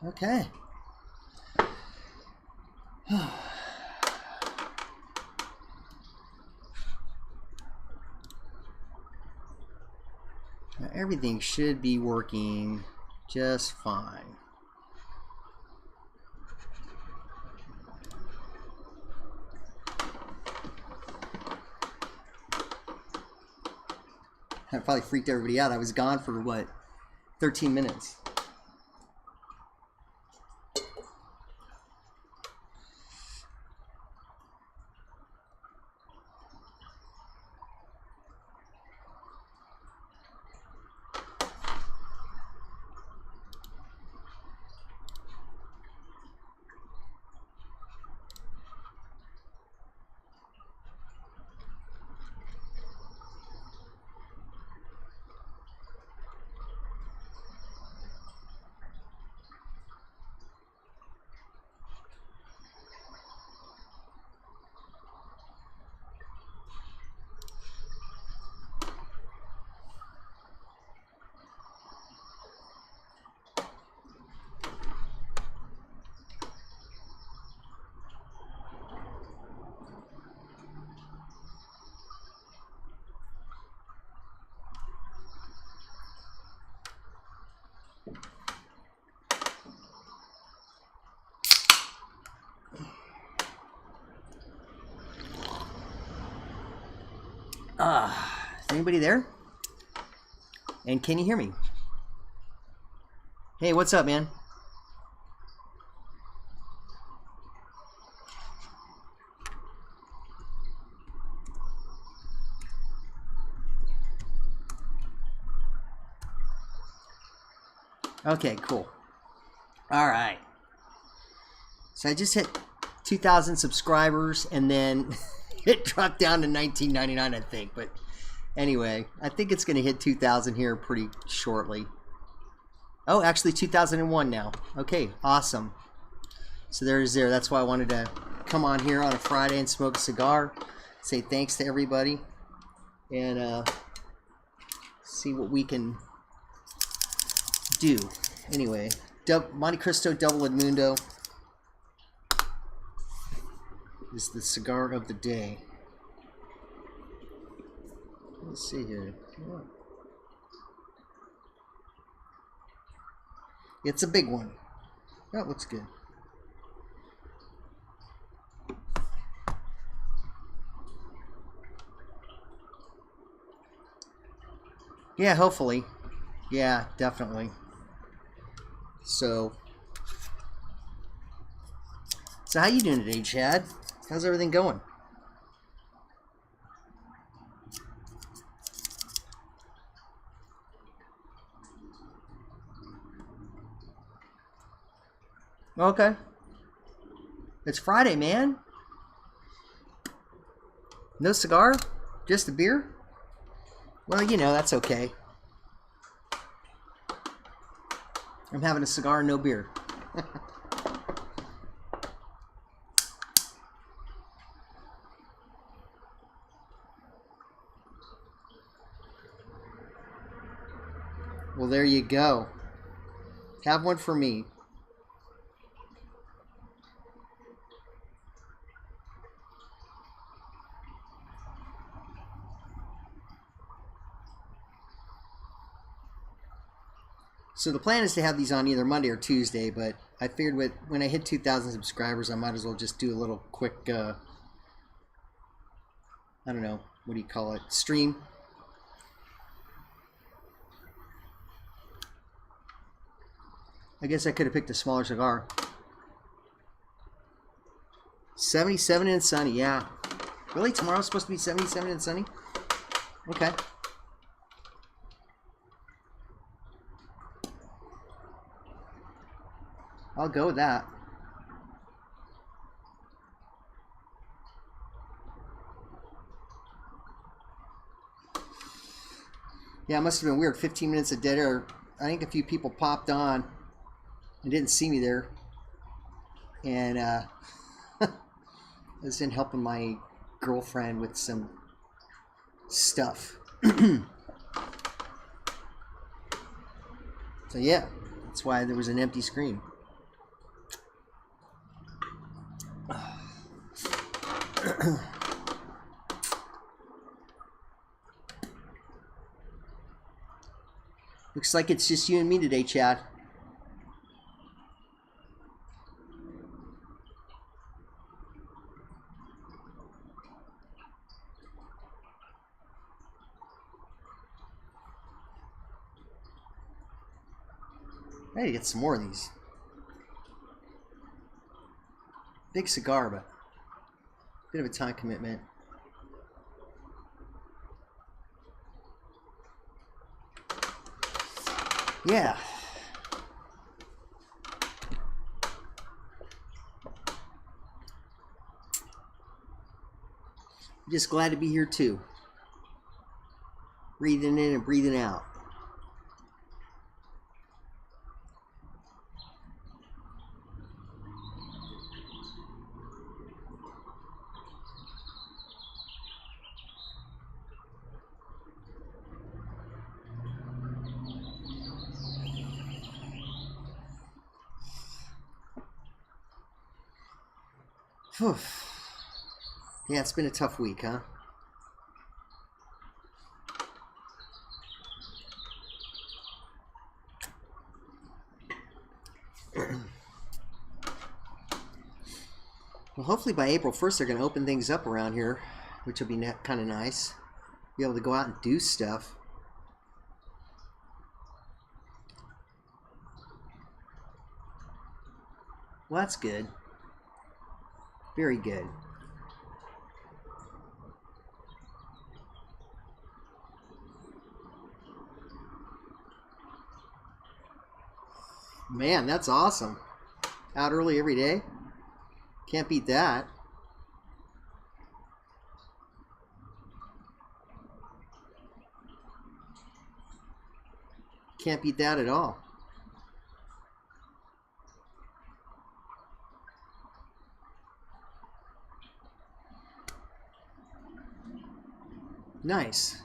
Okay. Now everything should be working just fine. I probably freaked everybody out. I was gone for what, 13 minutes. Is anybody there? And can you hear me? Hey, what's up, man? Okay, cool. All right. So I just hit 2,000 subscribers, and then it dropped down to $19.99, I think. But anyway, I think it's going to hit 2,000 here pretty shortly. Oh, actually 2001 now. Okay, awesome. So there's there. That's why I wanted to come on here on a Friday and smoke a cigar. Say thanks to everybody. And see what we can do. Anyway, Monte Cristo Double Edmundo is the cigar of the day. Let's see here. Oh. It's a big one. That looks good. Yeah, hopefully. Yeah, definitely. So how you doing today, Chad? How's everything going? Okay. It's Friday, man. No cigar? Just a beer? Well, you know, that's okay. I'm having a cigar and no beer. Well, there you go. Have one for me. So the plan is to have these on either Monday or Tuesday, but I figured when I hit 2,000 subscribers, I might as well just do a little quick, I don't know, what do you call it, stream. I guess I could have picked a smaller cigar. 77 and sunny, yeah. Really? Tomorrow's supposed to be 77 and sunny? Okay. I'll go with that. Yeah, it must have been weird. 15 minutes of dead air. I think a few people popped on and didn't see me there. And I was in helping my girlfriend with some stuff. So yeah, that's why there was an empty screen. Looks like it's just you and me today, Chad. I need to get some more of these. Big cigar, but bit of a time commitment. Yeah. Just glad to be here too. Breathing in and breathing out. Whew. Yeah, it's been a tough week, huh? Well, hopefully by April 1st they're going to open things up around here, which will be kind of nice. Be able to go out and do stuff. Well, that's good. Very good. Man, that's awesome. Out early every day. Can't beat that. Can't beat that at all. Nice.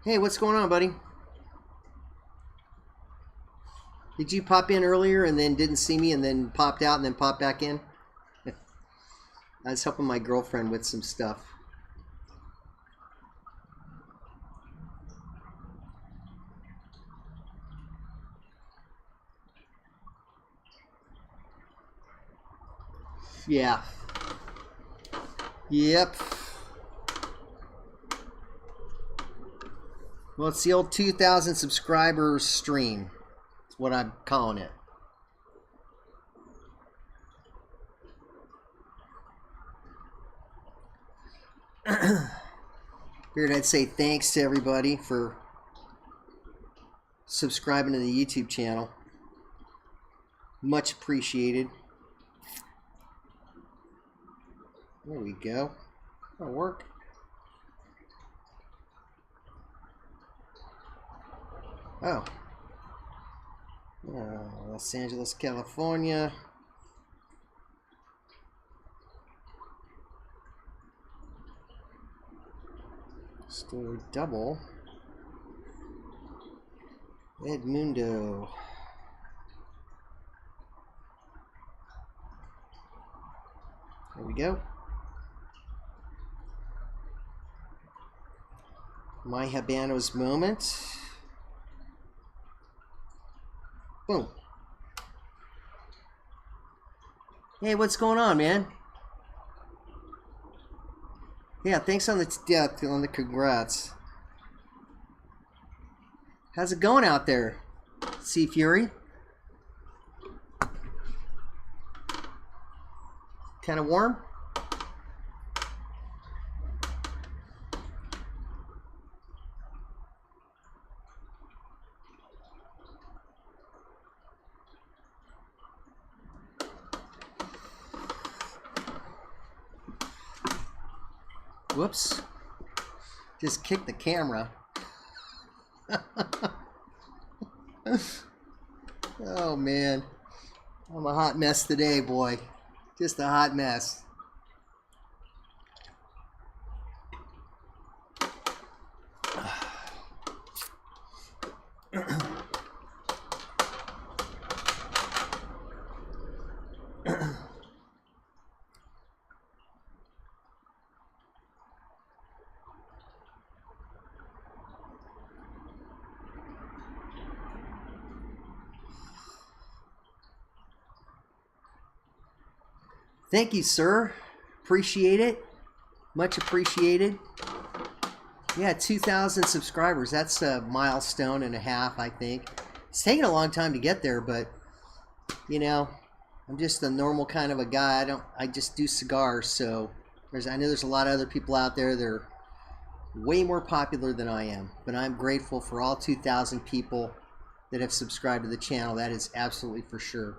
Hey, what's going on, buddy? Did you pop in earlier and then didn't see me and then popped out and then popped back in? I was helping my girlfriend with some stuff. Yeah. Yep. Well, it's the old 2,000 subscribers stream. That's what I'm calling it. Figured I'd say thanks to everybody for subscribing to the YouTube channel. Much appreciated. There we go. That'll work. Oh. Los Angeles, California. Store double. Edmundo. There we go. My Habanos moment. Boom. Hey, what's going on, man? Yeah, thanks on the congrats. How's it going out there, Sea Fury? Kind of warm? Whoops. Just kicked the camera. Oh man, I'm a hot mess today, boy. Just a hot mess. Thank you, sir. Appreciate it. Much appreciated. Yeah, 2,000 subscribers. That's a milestone and a half, I think. It's taken a long time to get there, but you know, I'm just a normal kind of a guy. I just do cigars, so I know there's a lot of other people out there that are way more popular than I am, but I'm grateful for all 2,000 people that have subscribed to the channel. That is absolutely for sure.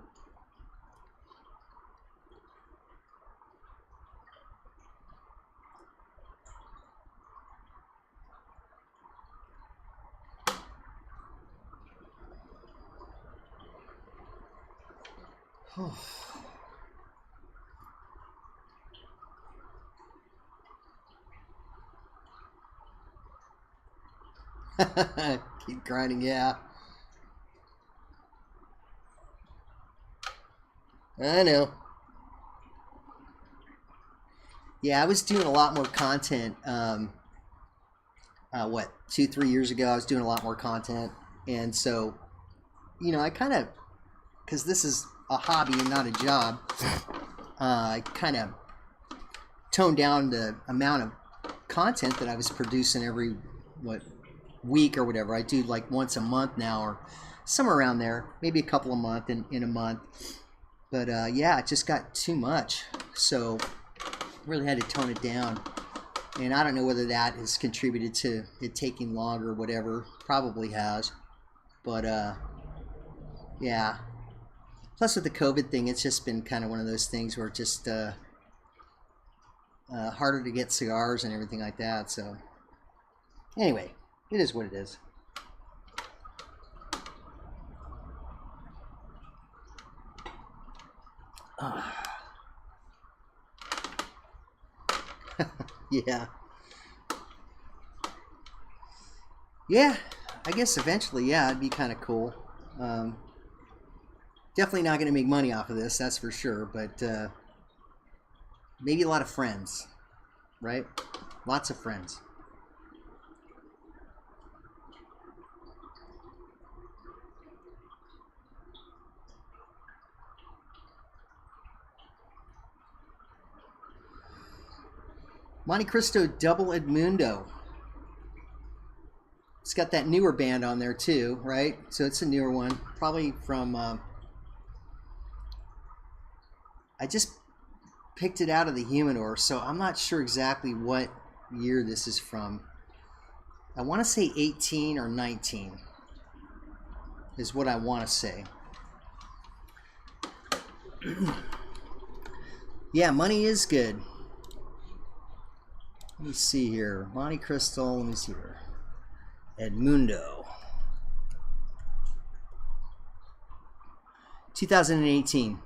Keep grinding, yeah. I know. Yeah, I was doing a lot more content. What, 2-3 years ago, I was doing a lot more content, and so, you know, I kind of, because this is a hobby and not a job, I kind of toned down the amount of content that I was producing every week or whatever. I do like once a month now, or somewhere around there, maybe a couple a month in a month. But yeah, it just got too much, so really had to tone it down. And I don't know whether that has contributed to it taking longer or whatever. Probably has. But yeah. Plus with the COVID thing, it's just been kind of one of those things where it's just harder to get cigars and everything like that. So anyway, it is what it is. Yeah. Yeah, I guess eventually, yeah, it'd be kind of cool. Definitely not going to make money off of this, that's for sure, but maybe a lot of friends, right? Lots of friends. Monte Cristo Double Edmundo. It's got that newer band on there too, right? So it's a newer one, probably from. I just picked it out of the Humidor, so I'm not sure exactly what year this is from. I want to say 18 or 19 is what I want to say. Yeah, money is good. Let me see here. Monte Cristo, let me see here. Edmundo. 2018.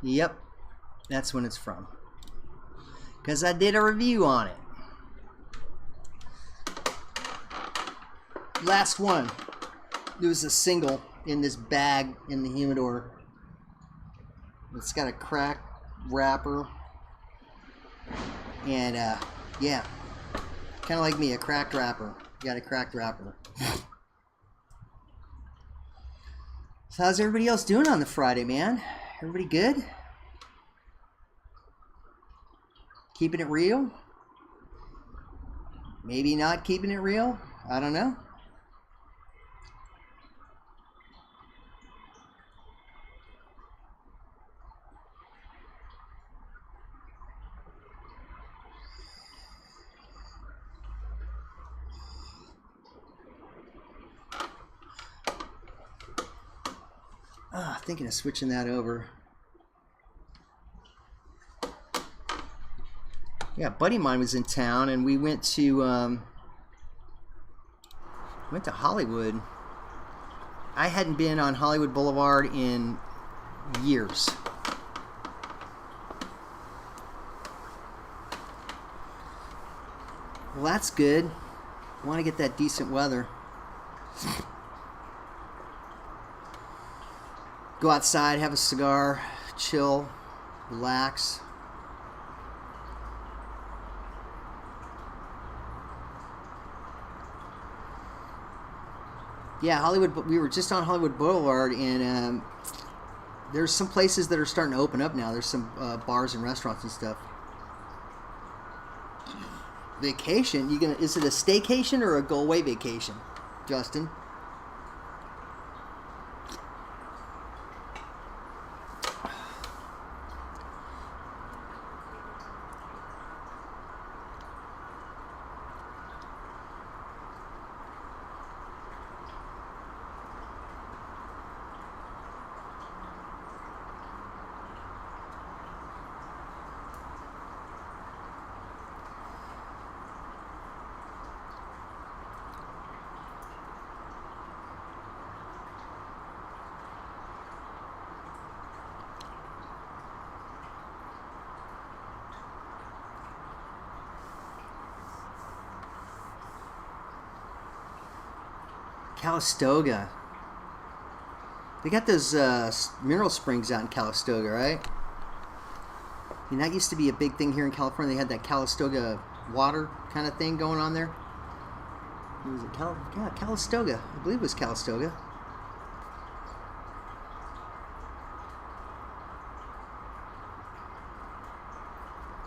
Yep, that's when it's from. Because I did a review on it. Last one. It was a single in this bag in the Humidor. It's got a cracked wrapper. And yeah, kind of like me, a cracked wrapper. Got a cracked wrapper. So how's everybody else doing on the Friday, man? Everybody good? Keeping it real? Maybe not keeping it real? I don't know. Thinking of switching that over. Yeah, a buddy of mine was in town, and we went to Went to Hollywood. I hadn't been on Hollywood Boulevard in years. Well, that's good. Want to get that decent weather. Go outside, have a cigar, chill, relax. Yeah, Hollywood. We were just on Hollywood Boulevard, and there's some places that are starting to open up now. There's some bars and restaurants and stuff. Vacation? Is it a staycation or a go away vacation, Justin? Calistoga. They got those mineral springs out in Calistoga, right? I mean, that used to be a big thing here in California. They had that Calistoga water kind of thing going on there. Was it Calistoga? I believe it was Calistoga.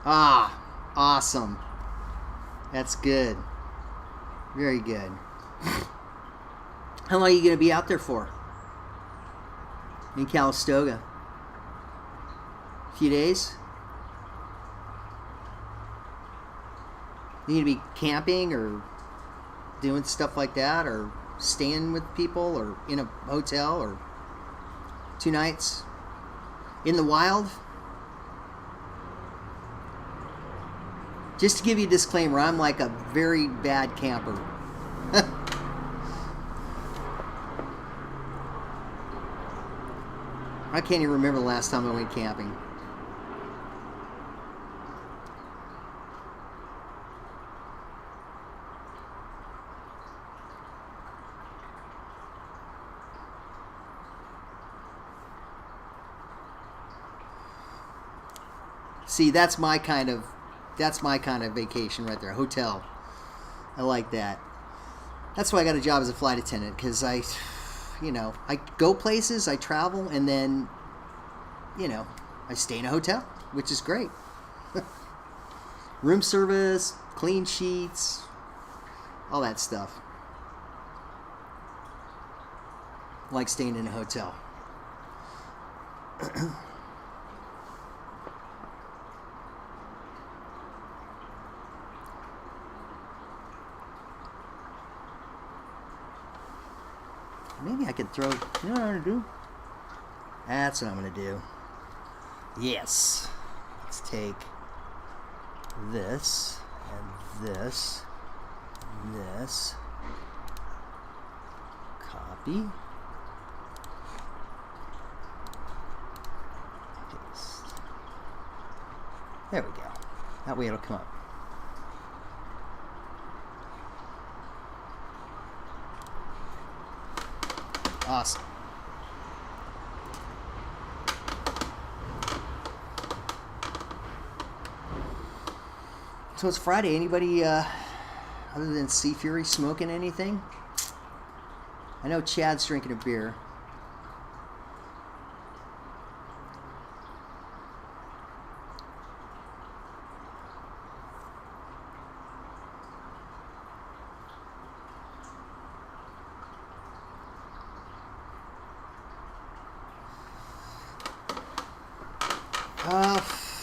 Ah, awesome. That's good. Very good. How long are you going to be out there for? In Calistoga? A few days? You going to be camping or doing stuff like that, or staying with people, or in a hotel, or 2 nights? In the wild? Just to give you a disclaimer, I'm like a very bad camper. I can't even remember the last time I went camping. See, that's my kind of vacation right there. Hotel. I like that. That's why I got a job as a flight attendant, because I go places, I travel, and then, I stay in a hotel, which is great. Room service, clean sheets, all that stuff. I like staying in a hotel. Maybe I could throw... You know what I'm going to do? That's what I'm going to do. Yes. Let's take this, and this, and this. Copy. Paste. There we go. That way it'll come up. Awesome. So it's Friday. Anybody other than Sea Fury smoking anything? I know Chad's drinking a beer.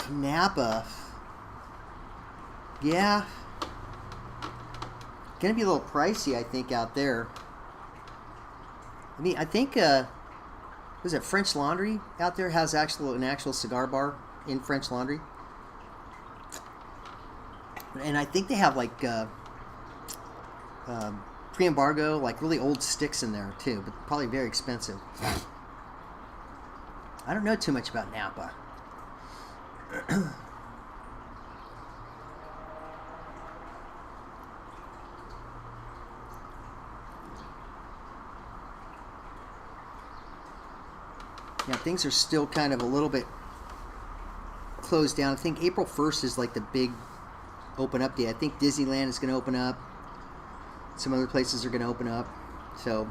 Napa. Yeah. Gonna be a little pricey, I think, out there. I mean, I think, was it French Laundry out there has an actual cigar bar in French Laundry? And I think they have, like, pre-embargo, like really old sticks in there too, but probably very expensive. I don't know too much about Napa. Yeah, things are still kind of a little bit closed down. I think April 1st is like the big open up day. I think Disneyland is going to open up. Some other places are going to open up. So,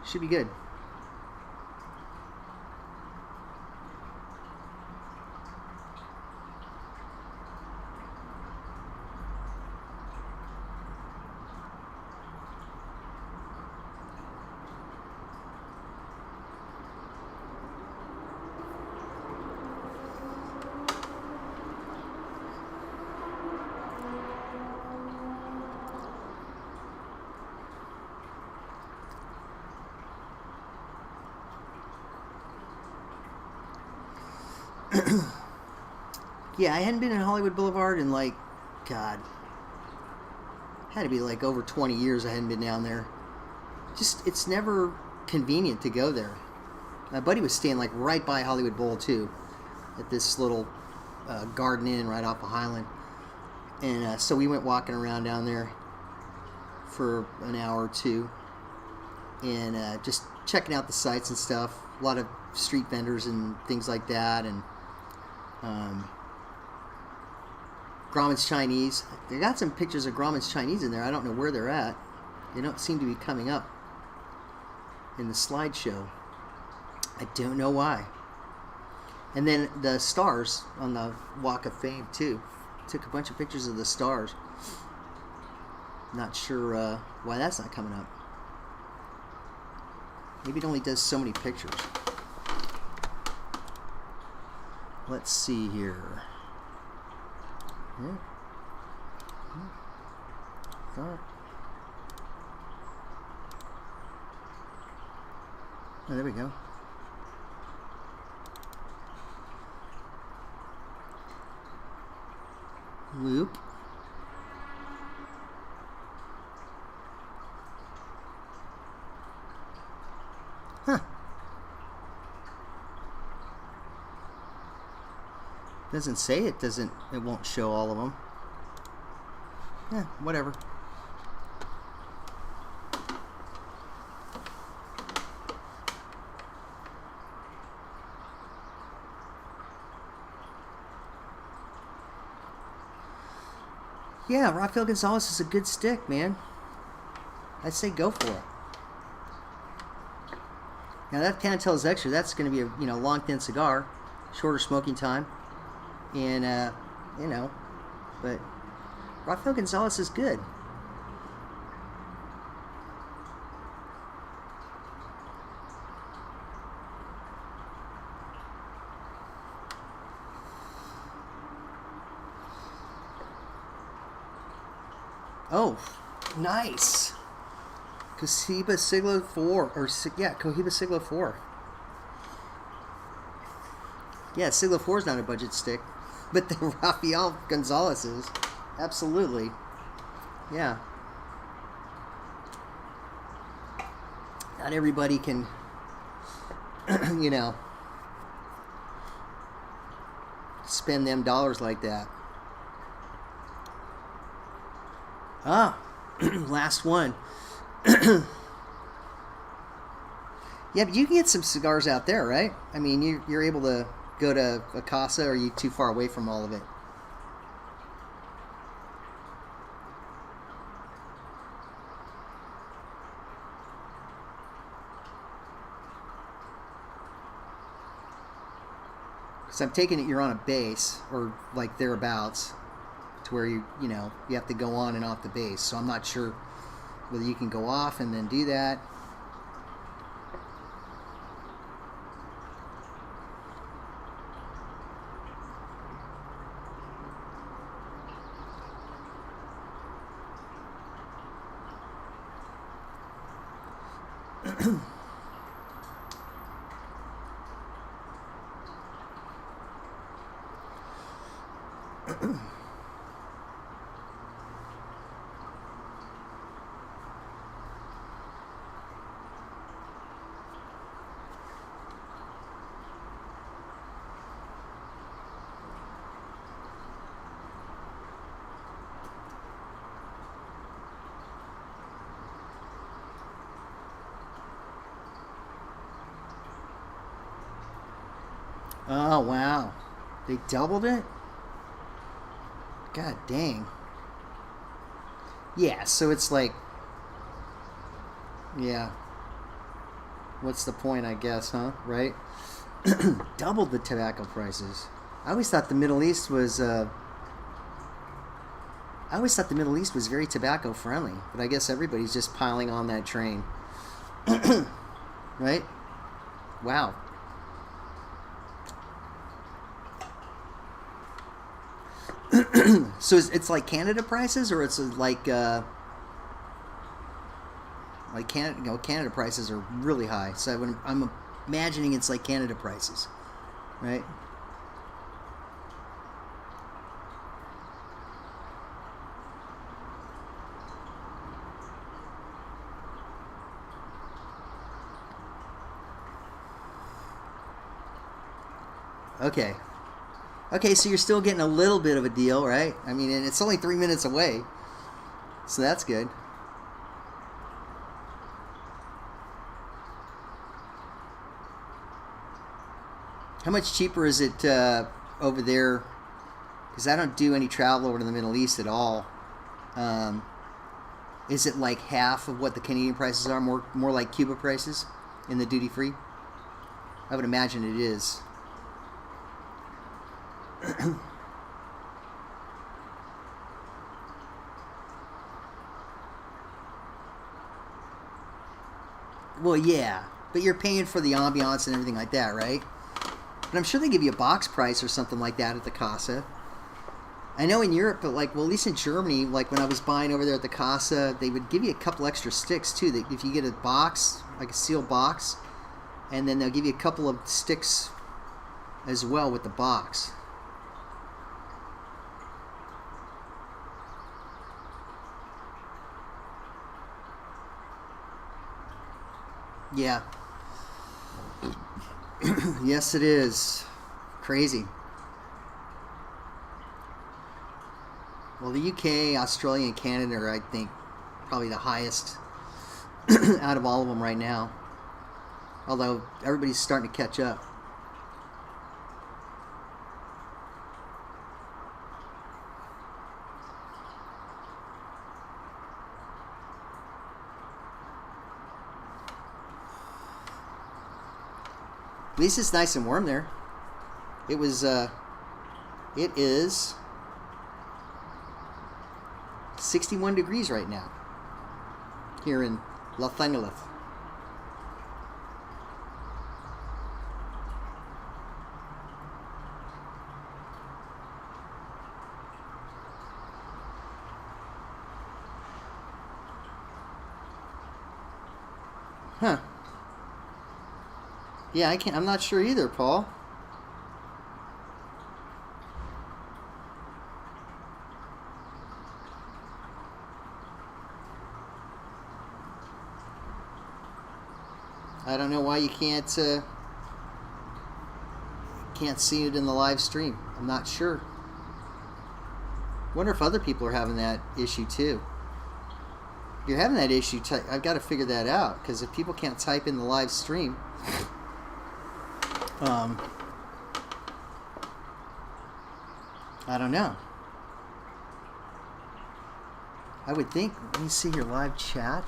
should be good. Yeah, I hadn't been in Hollywood Boulevard in like, God, had to be like over 20 years I hadn't been down there. Just, it's never convenient to go there. My buddy was staying like right by Hollywood Bowl too, at this little Garden Inn right off of Highland. And so we went walking around down there for an hour or two and just checking out the sights and stuff. A lot of street vendors and things like that. And Grauman's Chinese. They got some pictures of Grauman's Chinese in there. I don't know where they're at. They don't seem to be coming up in the slideshow. I don't know why. And then the stars on the Walk of Fame too. Took a bunch of pictures of the stars. Not sure why that's not coming up. Maybe it only does so many pictures. Let's see here. Oh, there we go. Loop. Huh. Doesn't say it doesn't, it won't show all of them. Yeah, whatever. Yeah, Rafael Gonzalez is a good stick, man. I'd say go for it. Now that Pantel's Extra, that's going to be a long thin cigar, shorter smoking time, and but Rafael Gonzalez is good. Oh, nice. Cohiba Siglo 4, Cohiba Siglo 4. Yeah, Siglo 4 is not a budget stick, but the Rafael Gonzalez is. Absolutely. Yeah. Not everybody can, spend them dollars like that. Ah, last one. Yeah, but you can get some cigars out there, right? I mean, you're able to go to a casa, or are you too far away from all of it? Because I'm taking it you're on a base, or like thereabouts, to where you have to go on and off the base. So I'm not sure whether you can go off and then do that. Oh, wow. They doubled it? God dang. Yeah, so it's like... Yeah. What's the point, I guess, huh? Right? Doubled the tobacco prices. I always thought the Middle East was... I always thought the Middle East was very tobacco friendly, but I guess everybody's just piling on that train. Right? Wow. So it's like Canada prices, or it's like Canada? You know, Canada prices are really high. So I'm imagining it's like Canada prices, right? Okay. Okay, so you're still getting a little bit of a deal, right? I mean, and it's only 3 minutes away, so that's good. How much cheaper is it over there? Because I don't do any travel over to the Middle East at all. Is it like half of what the Canadian prices are? More like Cuba prices in the duty free? I would imagine it is. Well, yeah, but you're paying for the ambiance and everything like that, right? But I'm sure they give you a box price or something like that at the Casa. I know in Europe, but like, well, at least in Germany, like when I was buying over there at the Casa, they would give you a couple extra sticks too. That if you get a box, like a sealed box, and then they'll give you a couple of sticks as well with the box. Yeah. Yes, it is. Crazy. Well, the UK, Australia, and Canada are, I think, probably the highest out of all of them right now. Although everybody's starting to catch up. At least it's nice and warm there. It is 61 degrees right now here in Los Angeles. Huh. Yeah, I'm not sure either, Paul. I don't know why you can't see it in the live stream. I'm not sure. Wonder if other people are having that issue too. If you're having that issue, I've got to figure that out, because if people can't type in the live stream, I don't know. I would think. Let me see your live chat.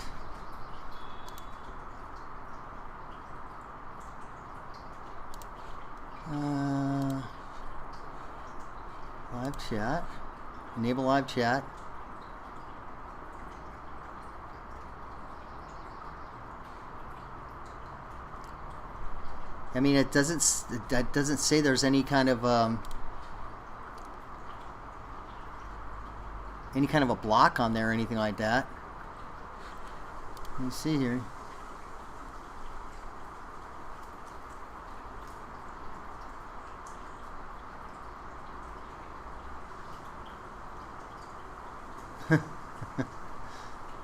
Live chat. Enable live chat. I mean, it doesn't say there's any kind of a block on there or anything like that. Let me see here.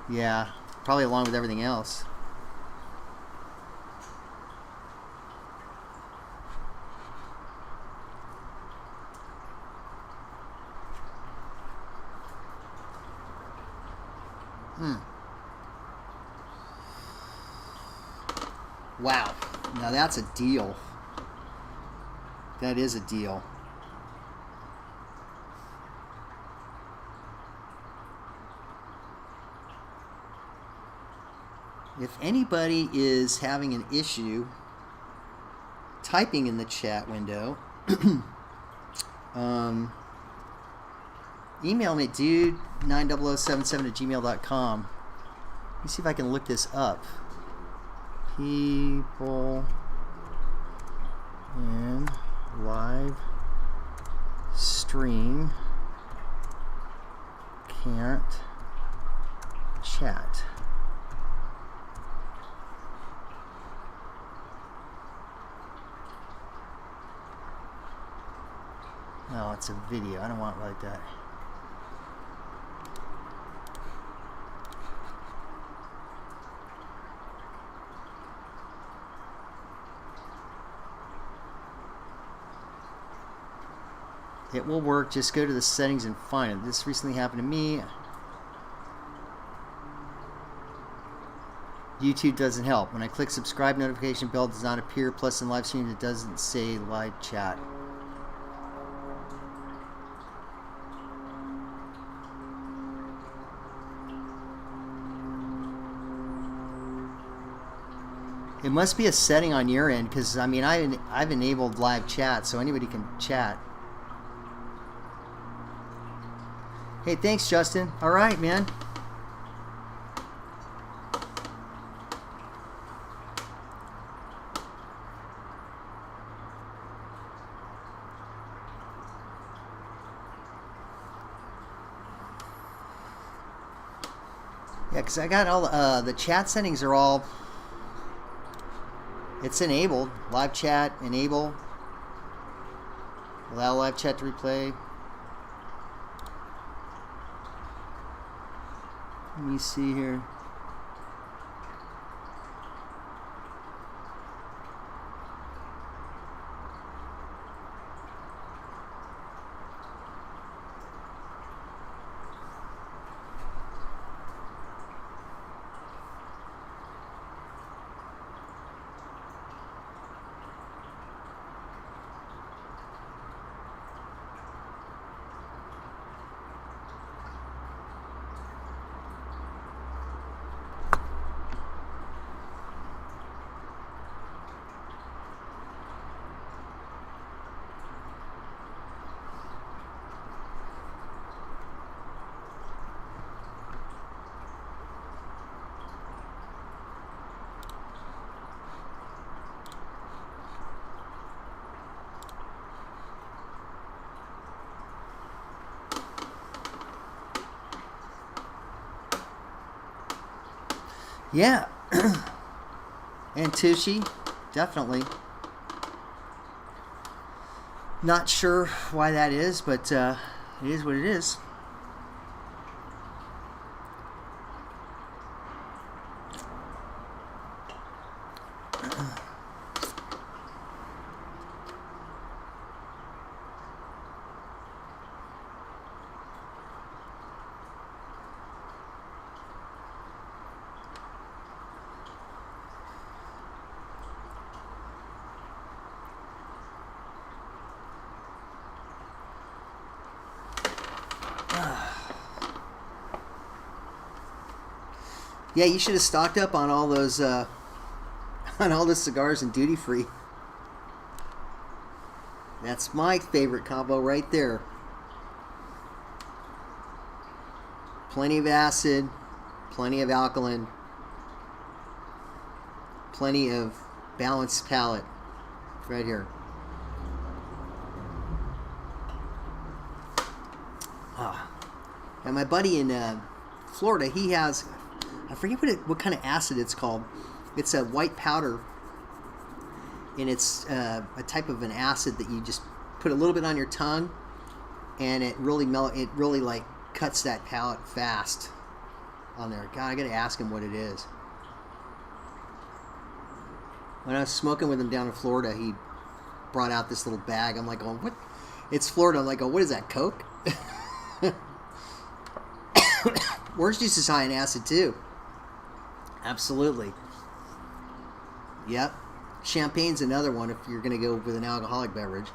Yeah, probably along with everything else. Wow, now that's a deal. That is a deal. If anybody is having an issue typing in the chat window, email me, dude90077@gmail.com. Let me see if I can look this up. People in live stream can't chat. No, it's a video. I don't want it like that. It will work. Just go to the settings and find it. This recently happened to me. YouTube doesn't help. When I click subscribe, notification bell does not appear. Plus in live streams, it doesn't say live chat. It must be a setting on your end, because I mean I've enabled live chat, so anybody can chat. Hey, thanks, Justin. All right, man. Yeah, because I got all the chat settings are all. It's enabled. Live chat, enable. Allow live chat to replay. Let me see here. Yeah. And Tucci, definitely. Not sure why that is, but it is what it is. Yeah, you should have stocked up on all those, on all the cigars and duty free. That's my favorite combo right there. Plenty of acid, plenty of alkaline, plenty of balanced palate. Right here. And my buddy in Florida, he has, I forget what kind of acid it's called. It's a white powder, and it's a type of an acid that you just put a little bit on your tongue, and it really like cuts that palate fast on there. God, I gotta ask him what it is. When I was smoking with him down in Florida, he brought out this little bag. I'm like, oh, what? It's Florida. I'm like, oh, what is that, Coke? Orange juice is high in acid too. Absolutely. Yep. Champagne's another one if you're going to go with an alcoholic beverage.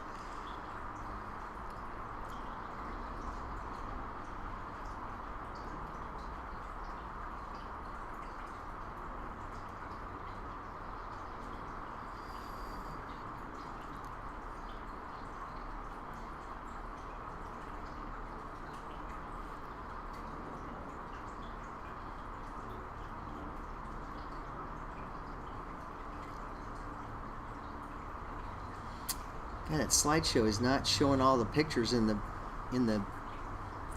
God, that slideshow is not showing all the pictures in the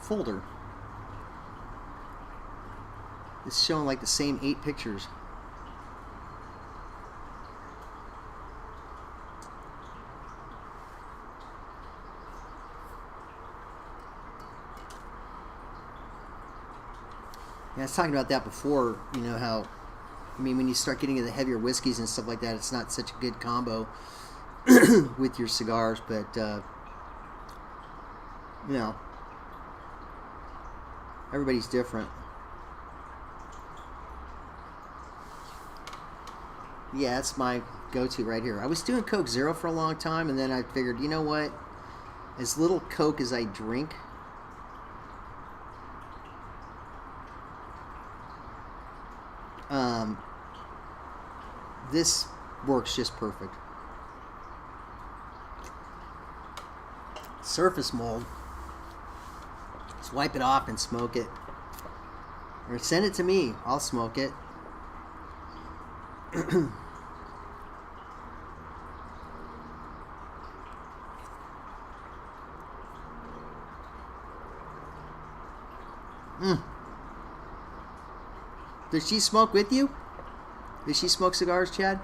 folder. It's showing like the same 8 pictures. Yeah, I was talking about that before, you know, how, I mean, when you start getting into the heavier whiskeys and stuff like that, it's not such a good combo with your cigars, but, you know, everybody's different. Yeah, that's my go-to right here. I was doing Coke Zero for a long time, and then I figured, you know what, as little Coke as I drink, this works just perfect. Surface mold. Just wipe it off and smoke it. Or send it to me. I'll smoke it. Does she smoke with you? Does she smoke cigars, Chad?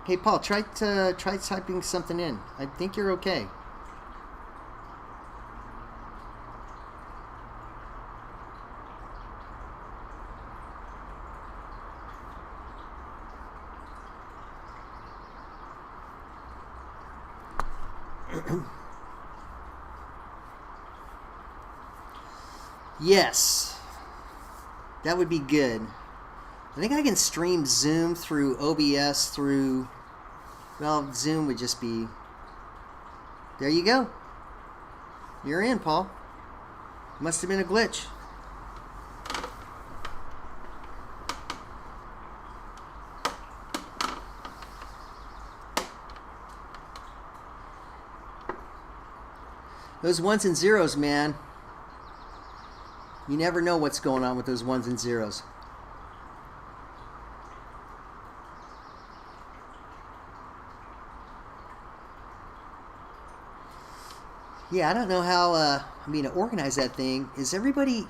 Hey Paul, try typing something in. I think you're okay. Yes, that would be good. I think I can stream Zoom through OBS through, well, Zoom would just be, there you go. You're in, Paul. Must have been a glitch. Those ones and zeros, man. You never know what's going on with those ones and zeros. Yeah, I don't know how, I mean, to organize that thing. Is everybody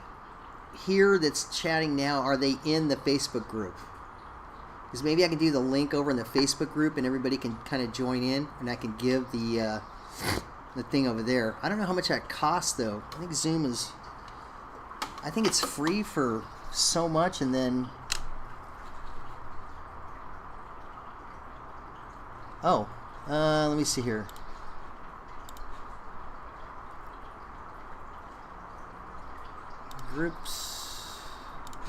here that's chatting now, are they in the Facebook group? Because maybe I can do the link over in the Facebook group and everybody can kind of join in and I can give the thing over there. I don't know how much that costs, though. I think Zoom is... I think it's free for so much, and then... Oh, let me see here. Groups.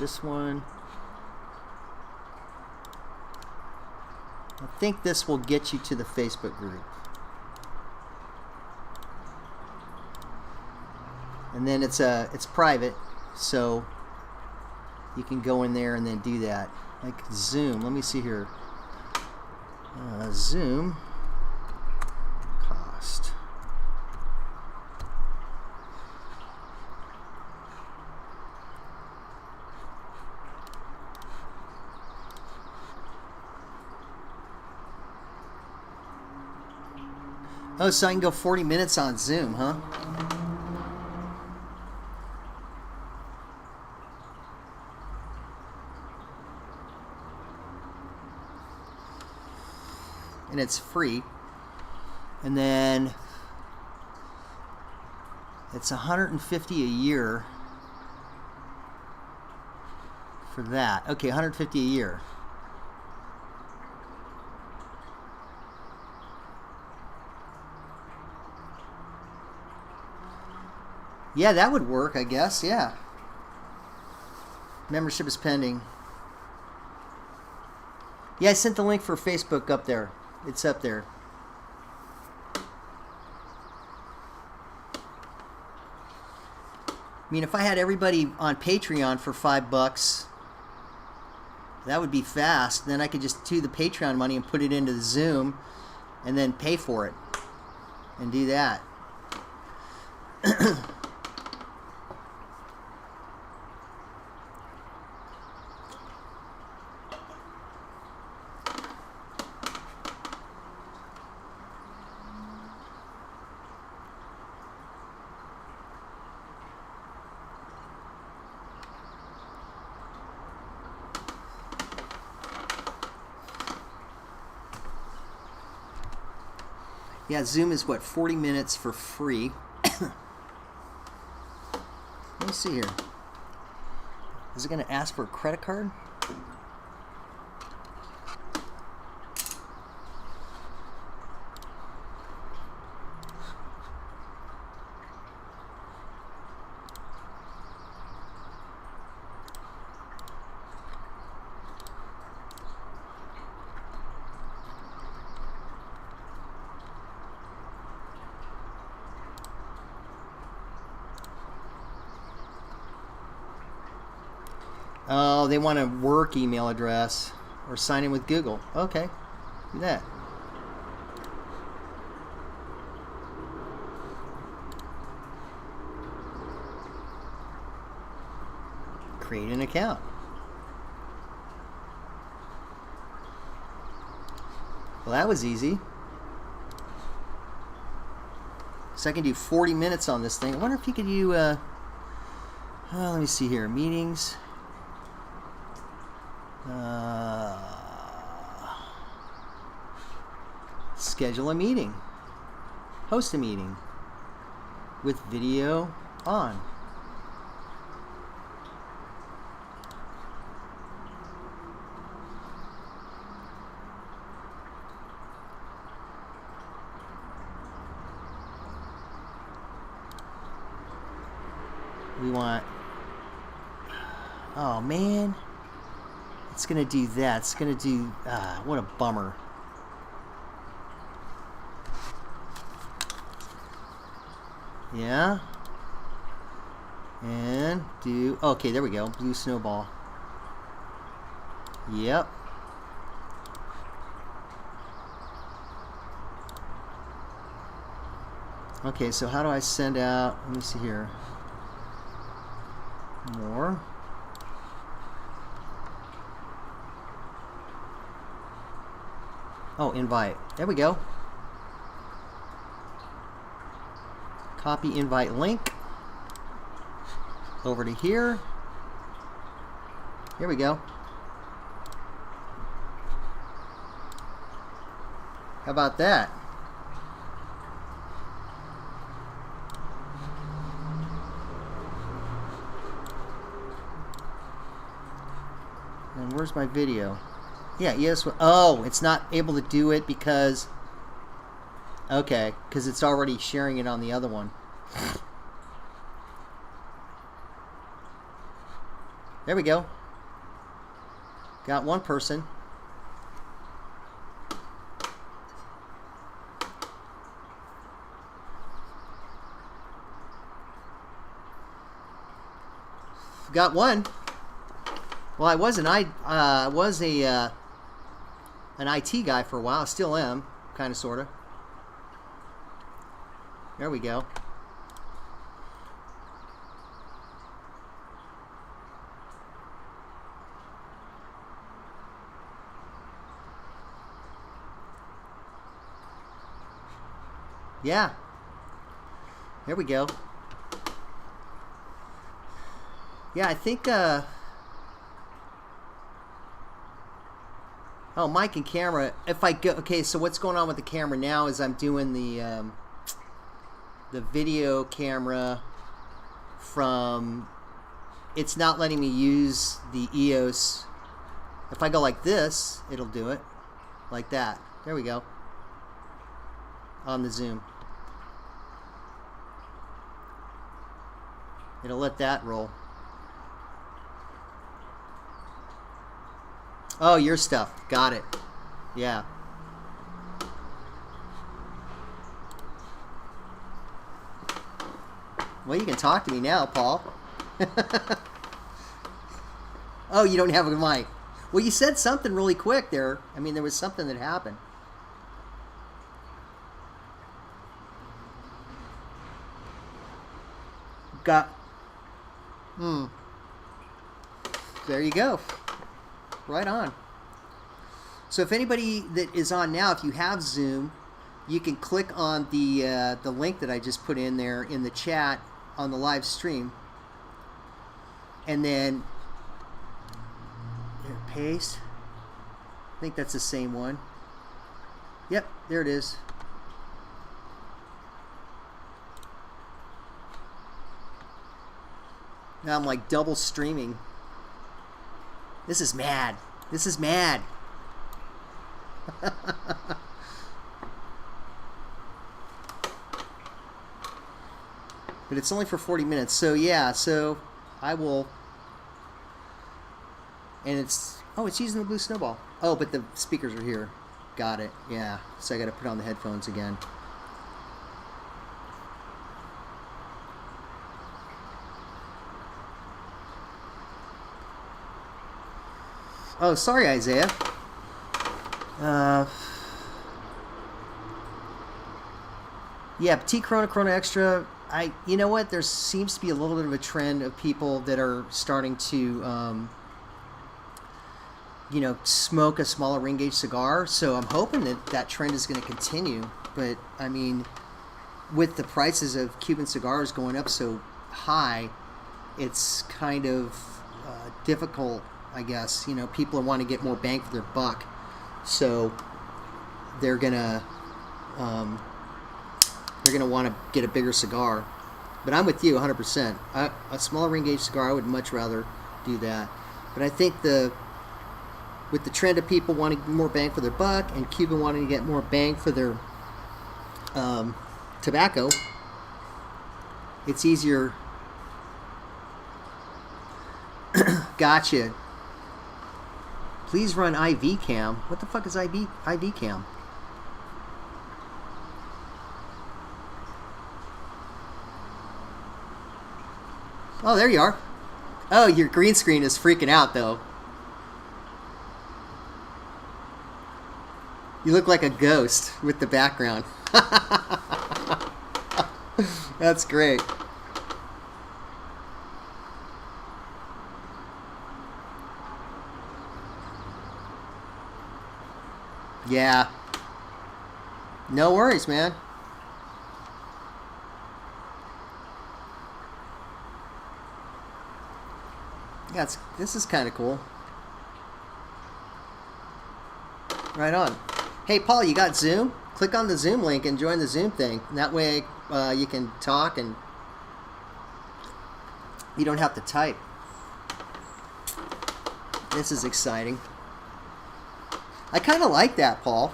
This one. I think this will get you to the Facebook group. And then it's private, so you can go in there and then do that. Like Zoom, let me see here. Zoom cost. Oh, so I can go 40 minutes on Zoom, huh? And it's free, and then it's $150 a year for that. Okay, $150 a year. Yeah, that would work, I guess. Yeah. Membership is pending. Yeah, I sent the link for Facebook up there. It's up there. I mean, if I had everybody on Patreon for $5, that would be fast. Then I could just do the Patreon money and put it into the Zoom and then pay for it. and do that. Yeah, Zoom is what, 40 minutes for free. Let me see here. Is it going to ask for a credit card? Oh, they want a work email address or sign in with Google. Okay, do that. Create an account. Well, that was easy. So I can do 40 minutes on this thing. I wonder if you could do, let me see here, meetings. Schedule a meeting. Host a meeting with video on. We want, oh man, it's gonna do that. It's gonna do, what a bummer. Yeah. And do, okay, there we go. Blue snowball. Yep. Okay, so how do I send out, let me see here. More. Oh, invite. There we go. Copy invite link over to here. Here we go. How about that? And where's my video? Yeah, yes. Oh, it's not able to do it because, okay, because it's already sharing it on the other one. There we go. Got one person. Got one. Well, I was an IT guy for a while. Still am, kind of, sort of. There we go. Yeah. There we go. Yeah, I think, oh, mic and camera. If I go, okay, so what's going on with the camera now is I'm doing the video camera from, it's not letting me use the EOS. If I go like this, it'll do it. Like that. There we go. On the zoom. It'll let that roll. Oh, your stuff. Got it. Yeah. Well, you can talk to me now, Paul. Oh, you don't have a mic. Well, you said something really quick there. I mean, there was something that happened. Got. There you go. Right on. So if anybody that is on now, if you have Zoom, you can click on the link that I just put in there in the chat on the live stream, and then there, paste. I think that's the same one. Yep, there it is. Now I'm like double streaming. This is mad. This is mad. But it's only for 40 minutes. So yeah, so I will. And it's, oh, it's using the blue snowball. Oh, but the speakers are here. Got it. Yeah. So I got to put on the headphones again. Oh, sorry, Isaiah. Yeah, T Corona Extra. You know what? There seems to be a little bit of a trend of people that are starting to, you know, smoke a smaller ring gauge cigar. So I'm hoping that that trend is going to continue. But I mean, with the prices of Cuban cigars going up so high, it's kind of difficult. I guess, you know, people want to get more bang for their buck, so they're gonna want to get a bigger cigar. But I'm with you 100%. A smaller ring gauge cigar, I would much rather do that. But I think with the trend of people wanting more bang for their buck and Cuban wanting to get more bang for their tobacco, it's easier. Gotcha. Please run IV cam. What the fuck is IV cam? Oh, there you are. Oh, your green screen is freaking out, though. You look like a ghost with the background. That's great. Yeah. No worries, man. Yeah, this is kind of cool. Right on. Hey, Paul, you got Zoom? Click on the Zoom link and join the Zoom thing. And that way you can talk and you don't have to type. This is exciting. I kind of like that, Paul.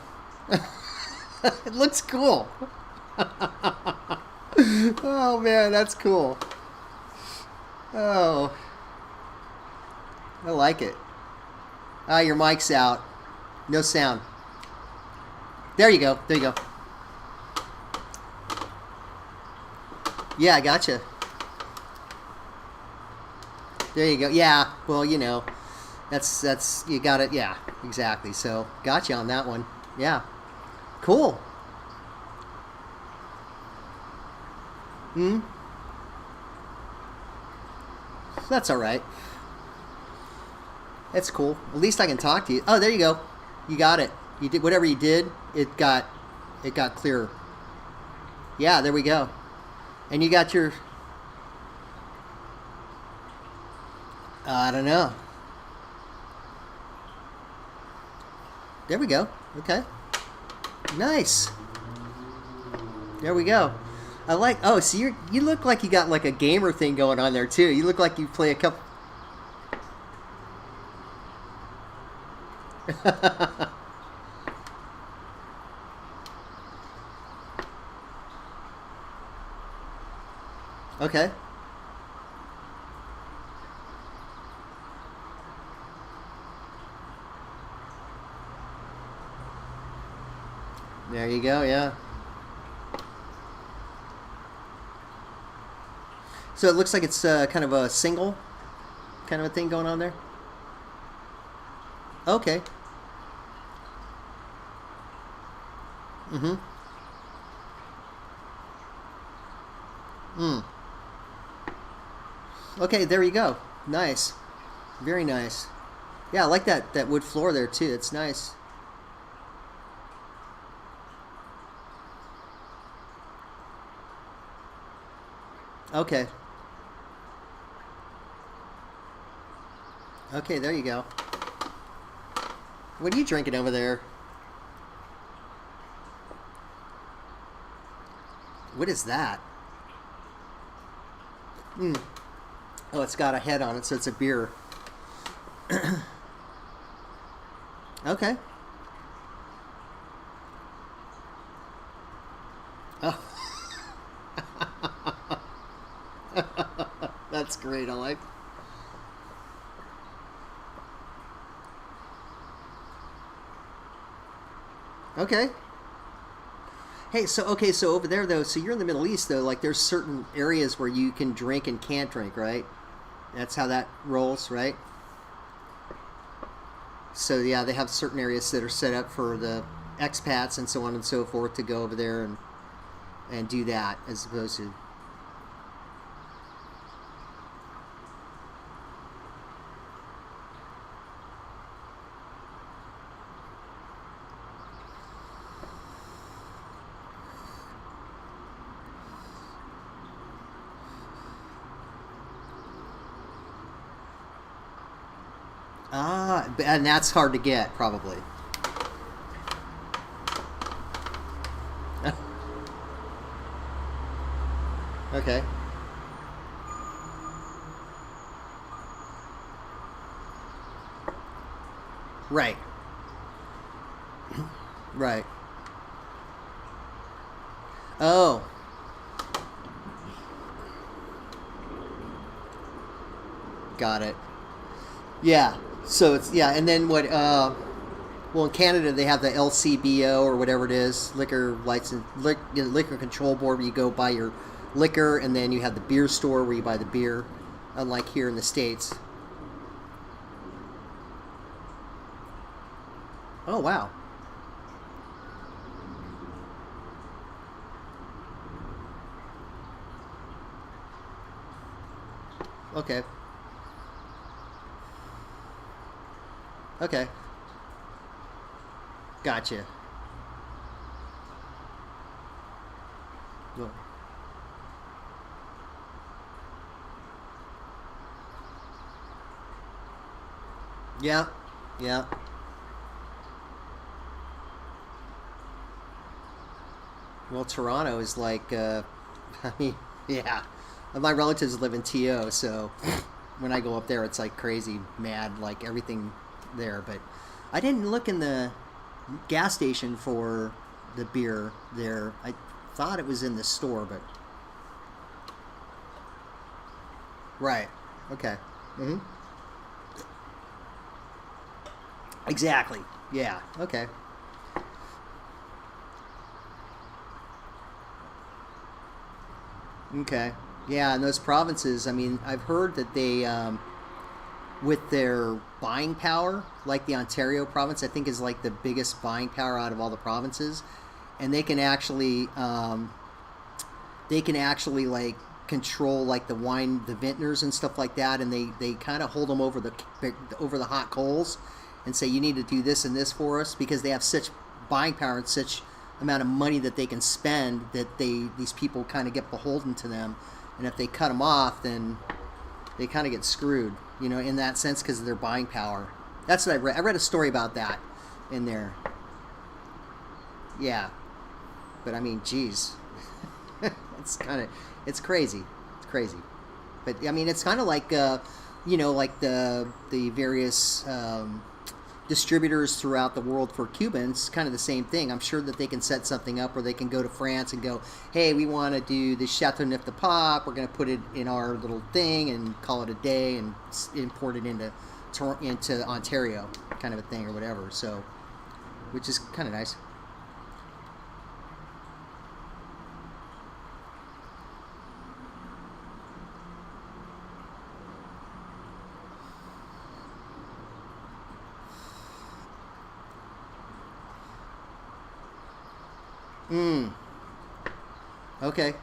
It looks cool. Oh, man, that's cool. Oh. I like it. Ah, your mic's out. No sound. There you go. There you go. Yeah, I gotcha. There you go. Yeah, well, you know. That's you got it. Yeah, exactly. So got you on that one. Yeah, cool. That's all right. That's cool. At least I can talk to you. Oh, there you go. You got it. You did whatever you did. It got clearer. Yeah, there we go. And you got your. I don't know. There we go. Okay. Nice. There we go. I like. Oh, so you look like you got like a gamer thing going on there too. You look like you play a couple. Okay. There you go, yeah. So it looks like it's kind of a single kind of a thing going on there? Okay. Okay, there you go. Nice. Very nice. Yeah, I like that wood floor there too. It's nice. Okay. Okay, there you go. What are you drinking over there? What is that? Mm. Oh, it's got a head on it, so it's a beer. Okay. Oh. That's great. I like. Okay. Hey, so okay, so over there though, so you're in the Middle East though, like there's certain areas where you can drink and can't drink, right? That's how that rolls, right? So yeah, they have certain areas that are set up for the expats and so on and so forth to go over there and do that as opposed to and that's hard to get probably. Okay. Right. Right. Oh. Got it. Yeah. So it's yeah, and then what? Well, in Canada they have the LCBO or whatever it is, liquor license, liquor control board, where you go buy your liquor, and then you have the beer store where you buy the beer. Unlike here in the States. Oh wow. Okay. Okay. Gotcha. Well, yeah. Yeah. Well, Toronto is like, I mean, yeah. My relatives live in TO, so when I go up there, it's like crazy, mad, like everything there. But I didn't look in the gas station for the beer there. I thought it was in the store, but right. Okay. Hmm. Exactly. Yeah. Okay. Okay. Yeah, and those provinces, I mean, I've heard that they, with their buying power, like the Ontario province, I think is like the biggest buying power out of all the provinces, and they can actually like control like the wine, the vintners and stuff like that, and they kind of hold them over the hot coals, and say you need to do this and this for us because they have such buying power and such amount of money that they can spend that these people kind of get beholden to them, and if they cut them off, then they kind of get screwed, in that sense because of their buying power. That's what I read. I read a story about that in there. Yeah, but I mean, geez, it's crazy. It's crazy. But I mean, it's kind of like, like the various distributors throughout the world for Cubans, kind of the same thing. I'm sure that they can set something up where they can go to France and go, hey, we want to do the Chateauneuf de Pop. We're going to put it in our little thing and call it a day and import it into Ontario, kind of a thing or whatever. So, which is kind of nice. Mm. Okay.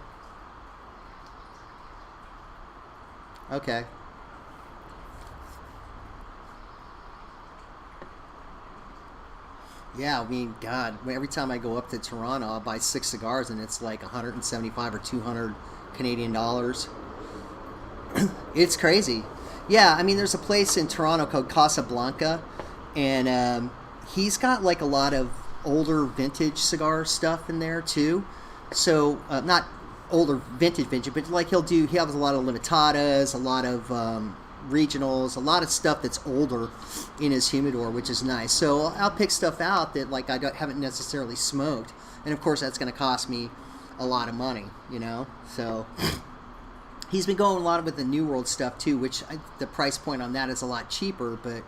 Okay. Yeah, I mean, God, every time I go up to Toronto, I'll buy 6 cigars, and it's like 175 or 200 Canadian dollars. It's crazy. Yeah, I mean, there's a place in Toronto called Casablanca, and he's got like a lot of older vintage cigar stuff in there too. So not older vintage, but like he has a lot of limitadas, a lot of regionals, a lot of stuff that's older in his humidor, which is nice. So I'll pick stuff out that like haven't necessarily smoked, and of course that's going to cost me a lot of money, you know. So he's been going a lot with the New World stuff too, which the price point on that is a lot cheaper, but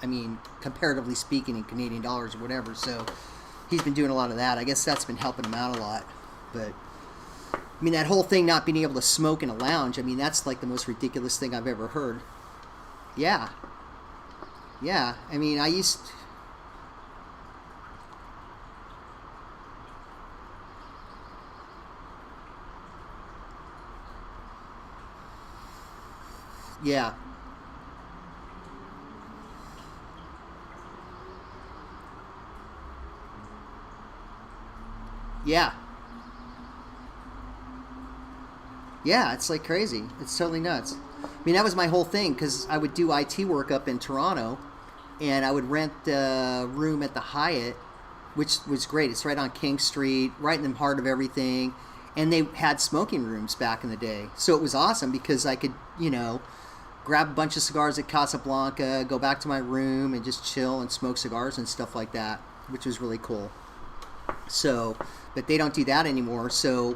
I mean, comparatively speaking, in Canadian dollars or whatever. So he's been doing a lot of that. I guess that's been helping him out a lot. But I mean, that whole thing not being able to smoke in a lounge, I mean, that's like the most ridiculous thing I've ever heard. Yeah. Yeah. I mean, yeah. Yeah. Yeah, it's like crazy. It's totally nuts. I mean, that was my whole thing because I would do IT work up in Toronto, and I would rent a room at the Hyatt, which was great. It's right on King Street, right in the heart of everything, and they had smoking rooms back in the day. So it was awesome because I could, you know, grab a bunch of cigars at Casablanca, go back to my room, and just chill and smoke cigars and stuff like that, which was really cool. So, but they don't do that anymore. So,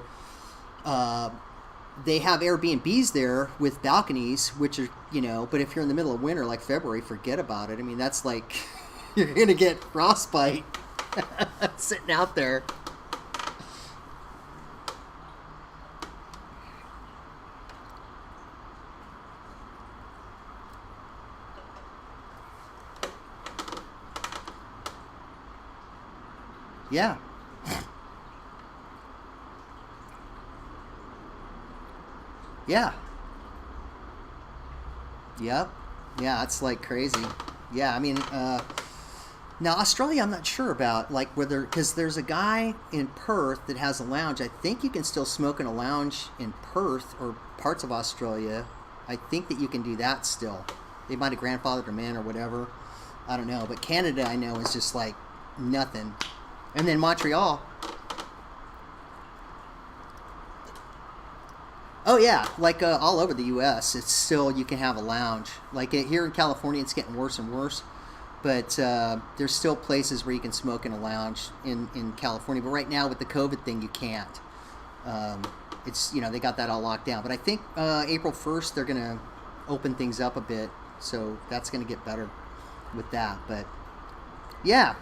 uh, they have Airbnbs there with balconies, which are, you know, but if you're in the middle of winter, like February, forget about it. I mean, that's like, you're going to get frostbite sitting out there. Yeah. Yeah. Yep. Yeah, it's like crazy. Yeah, I mean, now Australia, I'm not sure about, like whether, because there's a guy in Perth that has a lounge. I think you can still smoke in a lounge in Perth or parts of Australia. I think that you can do that still. They might have grandfathered them in or whatever. I don't know. But Canada, I know, is just like nothing. And then Montreal. Oh yeah, like all over the U.S., it's still, you can have a lounge. Like here in California, it's getting worse and worse. But there's still places where you can smoke in a lounge in California. But right now with the COVID thing, you can't. It's, you know, they got that all locked down. But I think April 1st they're gonna open things up a bit, so that's gonna get better with that. But yeah,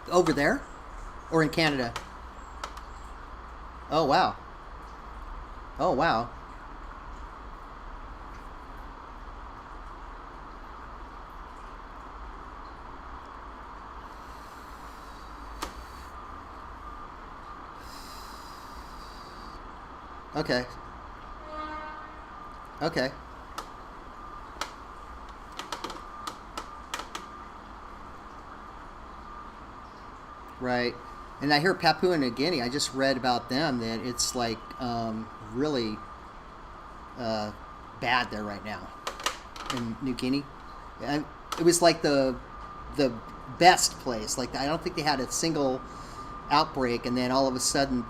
over there or in Canada. Oh wow. Oh wow. Okay. Okay. Right. And I hear Papua New Guinea. I just read about them that it's like really uh, bad there right now in New Guinea. And it was like the best place. Like I don't think they had a single outbreak, and then all of a sudden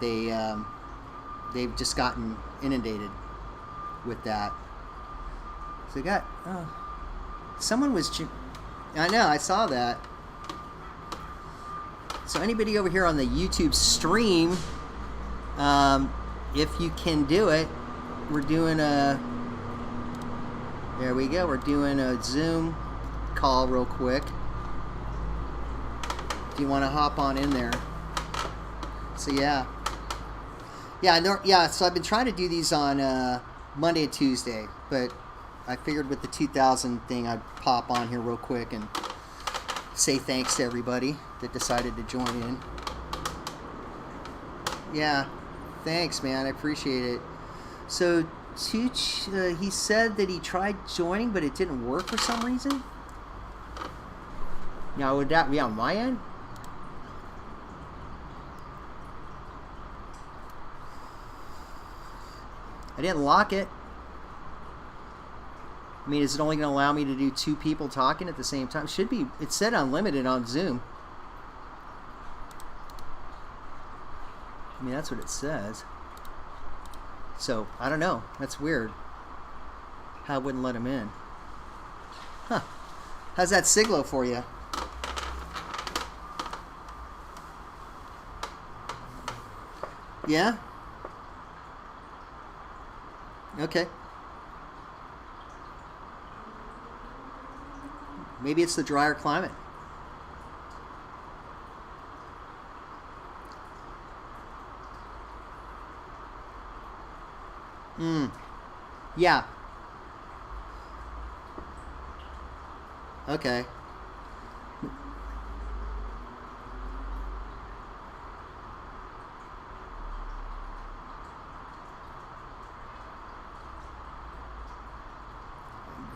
they've just gotten inundated with that. So they got someone was. I know. I saw that. So anybody over here on the YouTube stream, if you can do it, we're doing a. There we go. We're doing a Zoom call real quick. Do you want to hop on in there? So yeah. Yeah. So I've been trying to do these on Monday and Tuesday, but I figured with the 2000 thing, I'd pop on here real quick and say thanks to everybody that decided to join in. Yeah. Thanks, man. I appreciate it. So, Tooch, he said that he tried joining, but it didn't work for some reason. Now, would that be on my end? I didn't lock it. I mean, is it only going to allow me to do 2 people talking at the same time? Should be. It said unlimited on Zoom. I mean, that's what it says. So, I don't know. That's weird. How I wouldn't let him in. Huh. How's that Siglo for you? Yeah? Okay. Maybe it's the drier climate. Yeah. Okay.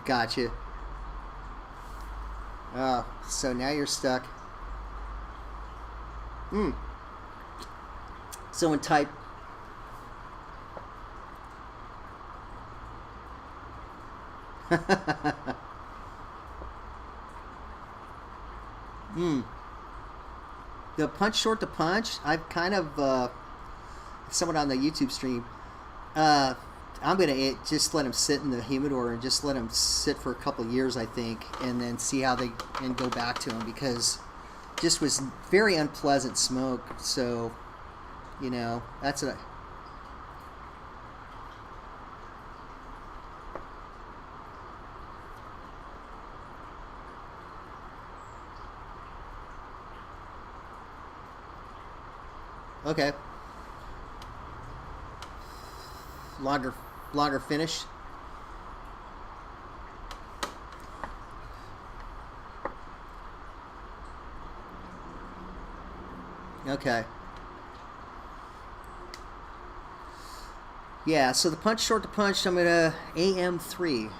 Gotcha. Oh, so now you're stuck. Someone type. The punch short to punch, I've kind of someone on the YouTube stream, I'm gonna just let them sit in the humidor and just let them sit for a couple of years, I think, and then see how they and go back to them, because just was very unpleasant smoke. So, you know, that's what okay. Longer finish. Okay. Yeah, so the punch short to punch, I'm gonna AM3.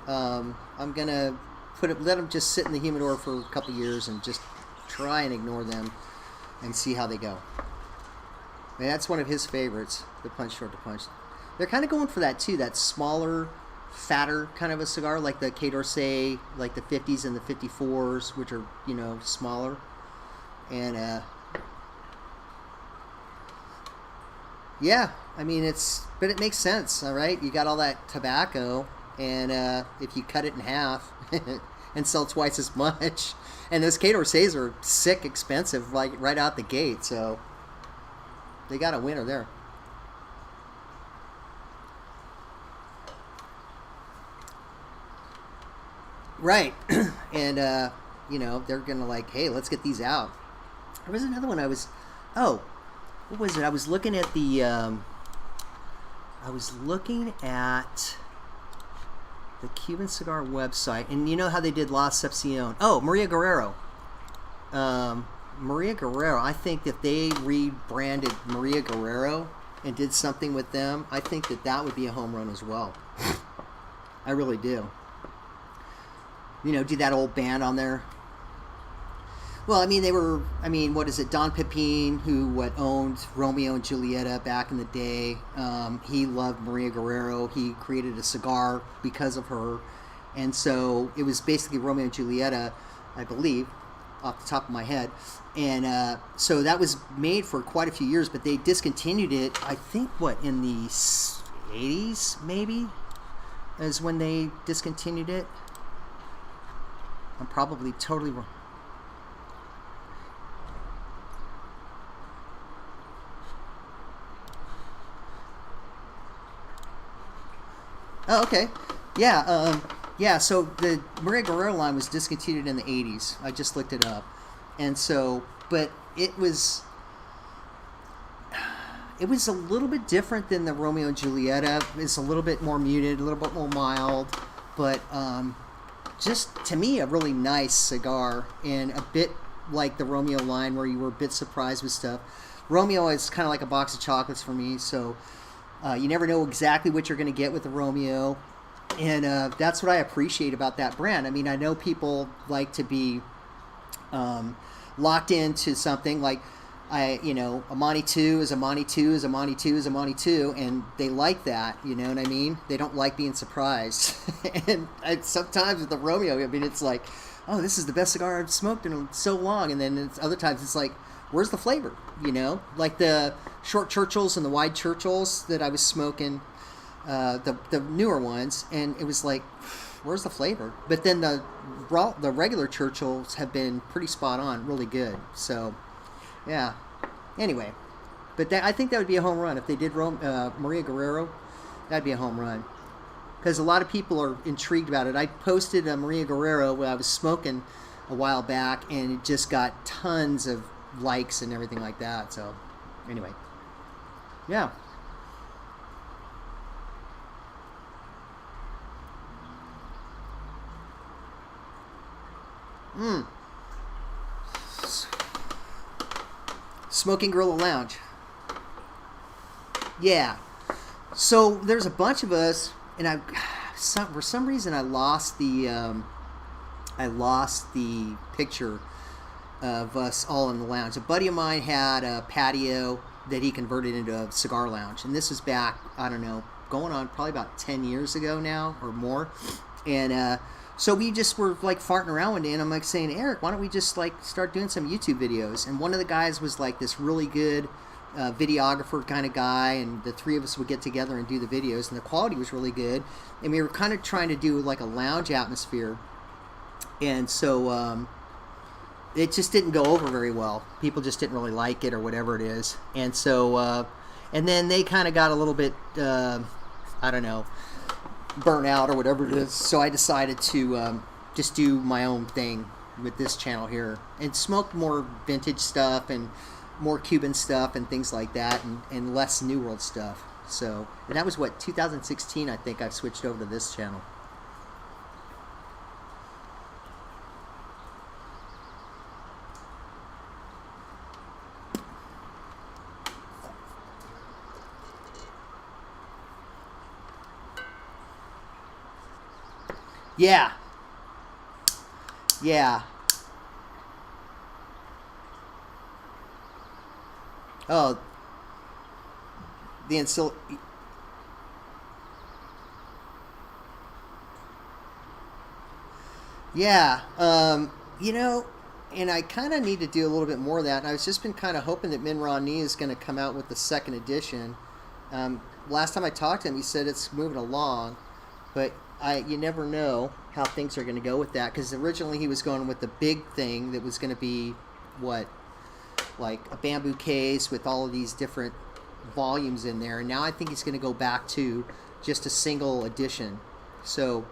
I'm gonna let them just sit in the humidor for a couple years and just try and ignore them and see how they go. And that's one of his favorites, the punch short to punch. They're kind of going for that too, that smaller, fatter kind of a cigar, like the K d'Orsay, like the 50s and the 54s, which are, you know, smaller. And yeah, I mean, but it makes sense, all right? You got all that tobacco, and if you cut it in half and sell twice as much, and those K d'Orsays are sick expensive, like right out the gate, so they got a winner there. Right. And you know, they're gonna like, hey, let's get these out. There was another one what was it? I was looking at the Cuban Cigar website, and you know how they did La Excepcion. Oh, Maria Guerrero. I think that they rebranded Maria Guerrero and did something with them, I think that would be a home run as well. I really do. You know, do that old band on there. Well, I mean, what is it? Don Pepin, who owned Romeo and Julieta back in the day. He loved Maria Guerrero. He created a cigar because of her. And so it was basically Romeo and Julieta, I believe, off the top of my head. And so that was made for quite a few years, but they discontinued it, I think, in the 80s, maybe, is when they discontinued it. I'm probably totally wrong. Oh, okay. Yeah, yeah, so the Maria Guerrero line was discontinued in the 80s. I just looked it up. And so, but it was a little bit different than the Romeo and Julieta. It's a little bit more muted, a little bit more mild, but just, to me, a really nice cigar, and a bit like the Romeo line where you were a bit surprised with stuff. Romeo is kind of like a box of chocolates for me, so you never know exactly what you're going to get with the Romeo. And that's what I appreciate about that brand. I mean, I know people like to be locked into something like, a Monty 2 is a Monty 2 is a Monty 2 is a Monty 2, and they like that, you know what I mean? They don't like being surprised. And sometimes with the Romeo, I mean, it's like, oh, this is the best cigar I've smoked in so long. And then other times it's like, where's the flavor, you know? Like the short Churchills and the wide Churchills that I was smoking, the newer ones, and it was like, where's the flavor? But then the regular Churchills have been pretty spot on, really good. So, yeah. Anyway, but I think that would be a home run if they did Maria Guerrero. That'd be a home run because a lot of people are intrigued about it. I posted a Maria Guerrero when I was smoking a while back, and it just got tons of likes and everything like that. So, anyway, yeah. Smoking Gorilla Lounge. Yeah. So there's a bunch of us, and for some reason I lost the picture of us all in the lounge. A buddy of mine had a patio that he converted into a cigar lounge, and this was back, I don't know, going on probably about 10 years ago now or more. And so we just were like farting around one day, and I'm like saying, Eric, why don't we just like start doing some YouTube videos? And one of the guys was like this really good videographer kind of guy, and the three of us would get together and do the videos, and the quality was really good. And we were kind of trying to do like a lounge atmosphere, and so it just didn't go over very well. People just didn't really like it or whatever it is. And so and then they kind of got a little bit I don't know, burnt out or whatever it is. So I decided to just do my own thing with this channel here and smoke more vintage stuff and more Cuban stuff and things like that, and less New World stuff. So, and that was what, 2016, I think I switched over to this channel. Yeah. Yeah. Oh, the yeah, you know, and I kind of need to do a little bit more of that. And I was just been kind of hoping that Min Ron Nee is going to come out with the second edition. Last time I talked to him, he said it's moving along, but you never know how things are going to go with that, because originally he was going with the big thing that was going to be what, like a bamboo case with all of these different volumes in there, and now I think he's going to go back to just a single edition. So,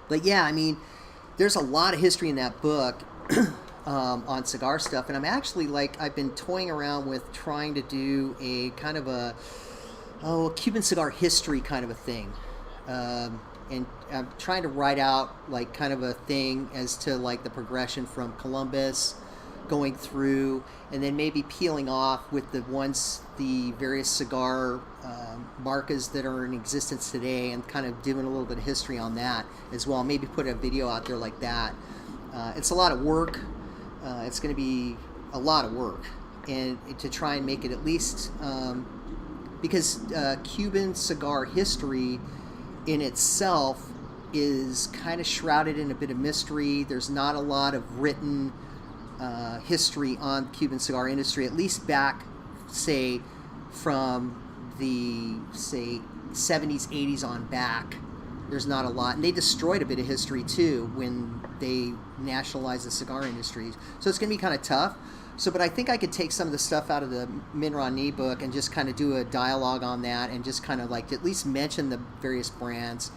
but yeah, I mean, there's a lot of history in that book on cigar stuff, and I'm actually like, I've been toying around with trying to do a kind of a Cuban cigar history kind of a thing, and I'm trying to write out like kind of a thing as to like the progression from Columbus going through, and then maybe peeling off with the various cigar marcas that are in existence today, and kind of doing a little bit of history on that as well. Maybe put a video out there like that. It's a lot of work. It's going to be a lot of work, and to try and make it at least because Cuban cigar history in itself is kind of shrouded in a bit of mystery. There's not a lot of written history on the Cuban cigar industry, at least back, say, from the, say, 70s, 80s on back. There's not a lot. And they destroyed a bit of history, too, when they nationalized the cigar industry. So it's going to be kind of tough. So, but I think I could take some of the stuff out of the Min Ron Nee book and just kind of do a dialogue on that, and just kind of like at least mention the various brands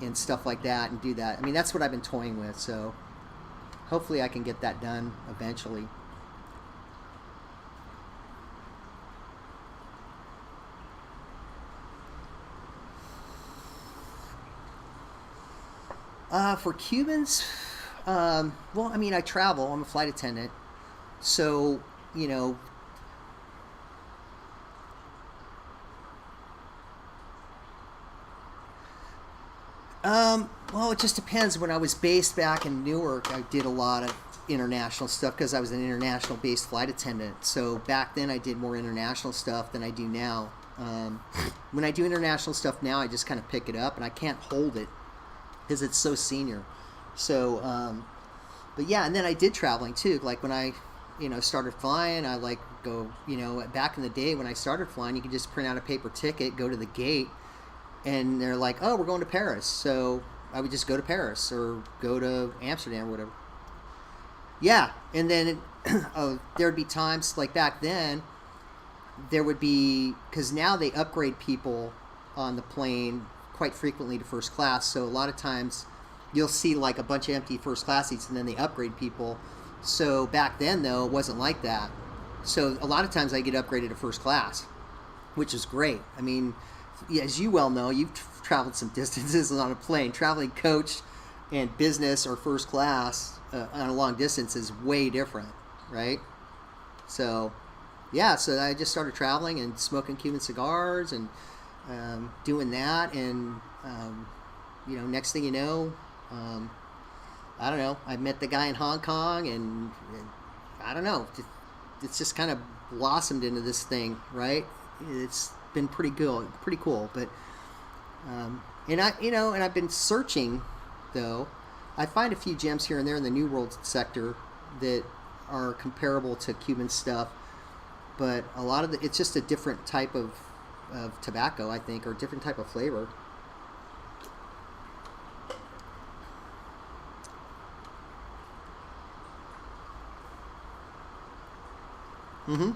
and stuff like that, and do that. I mean, that's what I've been toying with, so hopefully I can get that done eventually. For Cubans, well, I mean, I travel. I'm a flight attendant. So, you know, Well, it just depends. When I was based back in Newark, I did a lot of international stuff because I was an international based flight attendant. So back then I did more international stuff than I do now. When I do international stuff now, I just kind of pick it up and I can't hold it because it's so senior. So, but yeah, and then I did traveling too. Like when I, started flying, I like go, back in the day when I started flying, you could just print out a paper ticket, go to the gate, and they're like, oh, we're going to Paris. So I would just go to Paris or go to Amsterdam or whatever. Yeah, and then there would be times like back then, there would be, because now they upgrade people on the plane quite frequently to first class. So a lot of times you'll see like a bunch of empty first class seats and then they upgrade people. So back then though, it wasn't like that. So a lot of times I get upgraded to first class, which is great. I mean, as you well know, you've traveled some distances on a plane. Traveling coach and business or first class on a long distance is way different, right? So yeah, so I just started traveling and smoking Cuban cigars and doing that, and next thing you know, I don't know, I met the guy in Hong Kong, and I don't know, it's just kind of blossomed into this thing, right? It's been pretty cool, but and I've been searching though. I find a few gems here and there in the New World sector that are comparable to Cuban stuff, but a lot of it's just a different type of tobacco, I think, or a different type of flavor. Mm-hmm.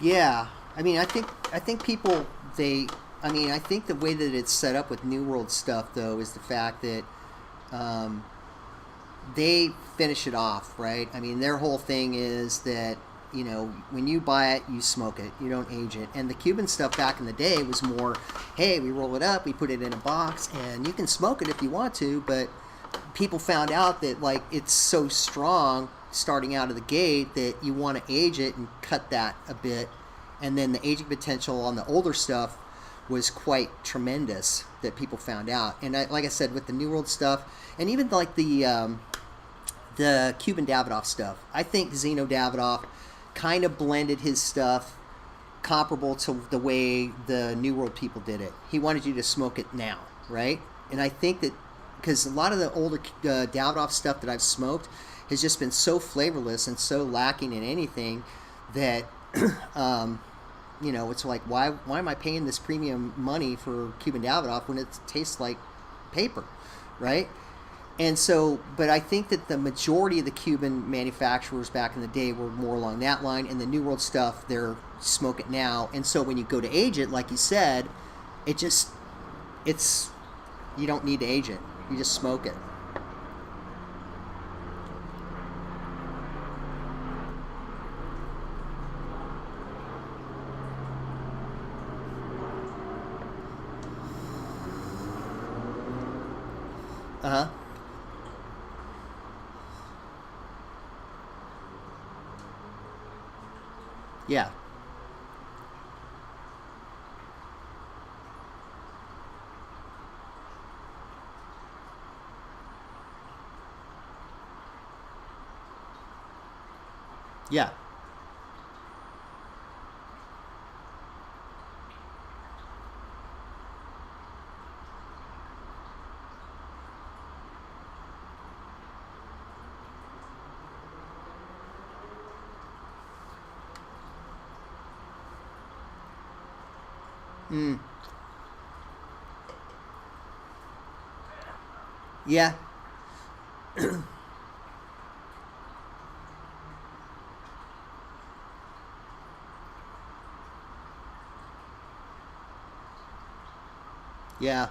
Yeah, I mean, I think people I think the way that it's set up with New World stuff though is the fact that um, they finish it off, right? I mean, their whole thing is that when you buy it, you smoke it, you don't age it. And the Cuban stuff back in the day was more, hey, we roll it up, we put it in a box, and you can smoke it if you want to, but people found out that like it's so strong starting out of the gate that you want to age it and cut that a bit, and then the aging potential on the older stuff was quite tremendous that people found out. And like I said, with the New World stuff, and even like the Cuban Davidoff stuff, I think Zeno Davidoff kind of blended his stuff comparable to the way the New World people did it. He wanted you to smoke it now, right? And I think that because a lot of the older Davidoff stuff that I've smoked has just been so flavorless and so lacking in anything that it's like, why am I paying this premium money for Cuban Davidoff when it tastes like paper, right? And so, but I think that the majority of the Cuban manufacturers back in the day were more along that line, and the New World stuff, they're smoke it now. And so when you go to age it, like you said, it's you don't need to age it. You just smoke it. Uh-huh. Yeah. Yeah. Mm. Yeah. Yeah.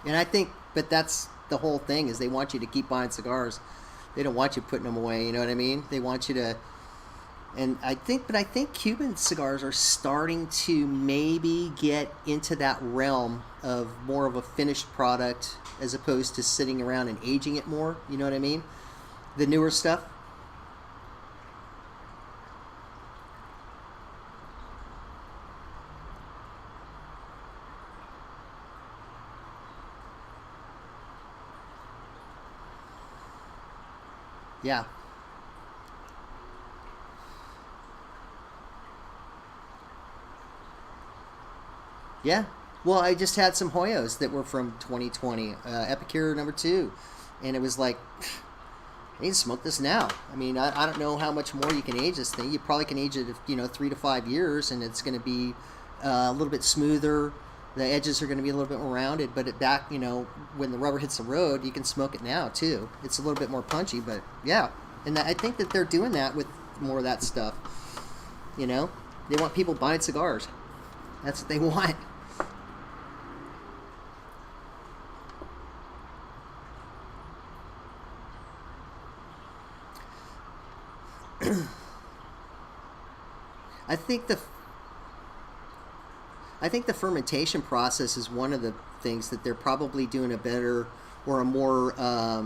And I think, but that's the whole thing is they want you to keep buying cigars. They don't want you putting them away. You know what I mean? They want you to. And I think Cuban cigars are starting to maybe get into that realm of more of a finished product as opposed to sitting around and aging it more. You know what I mean? The newer stuff. Yeah. Yeah. Well, I just had some Hoyos that were from 2020, Epicure #2, and it was like, I need to smoke this now. I mean, I don't know how much more you can age this thing. You probably can age it, 3 to 5 years, and it's going to be a little bit smoother. The edges are going to be a little bit more rounded, but when the rubber hits the road, you can smoke it now too. It's a little bit more punchy, but yeah. And I think that they're doing that with more of that stuff. They want people buying cigars. That's what they want. I think the fermentation process is one of the things that they're probably doing a better or a more a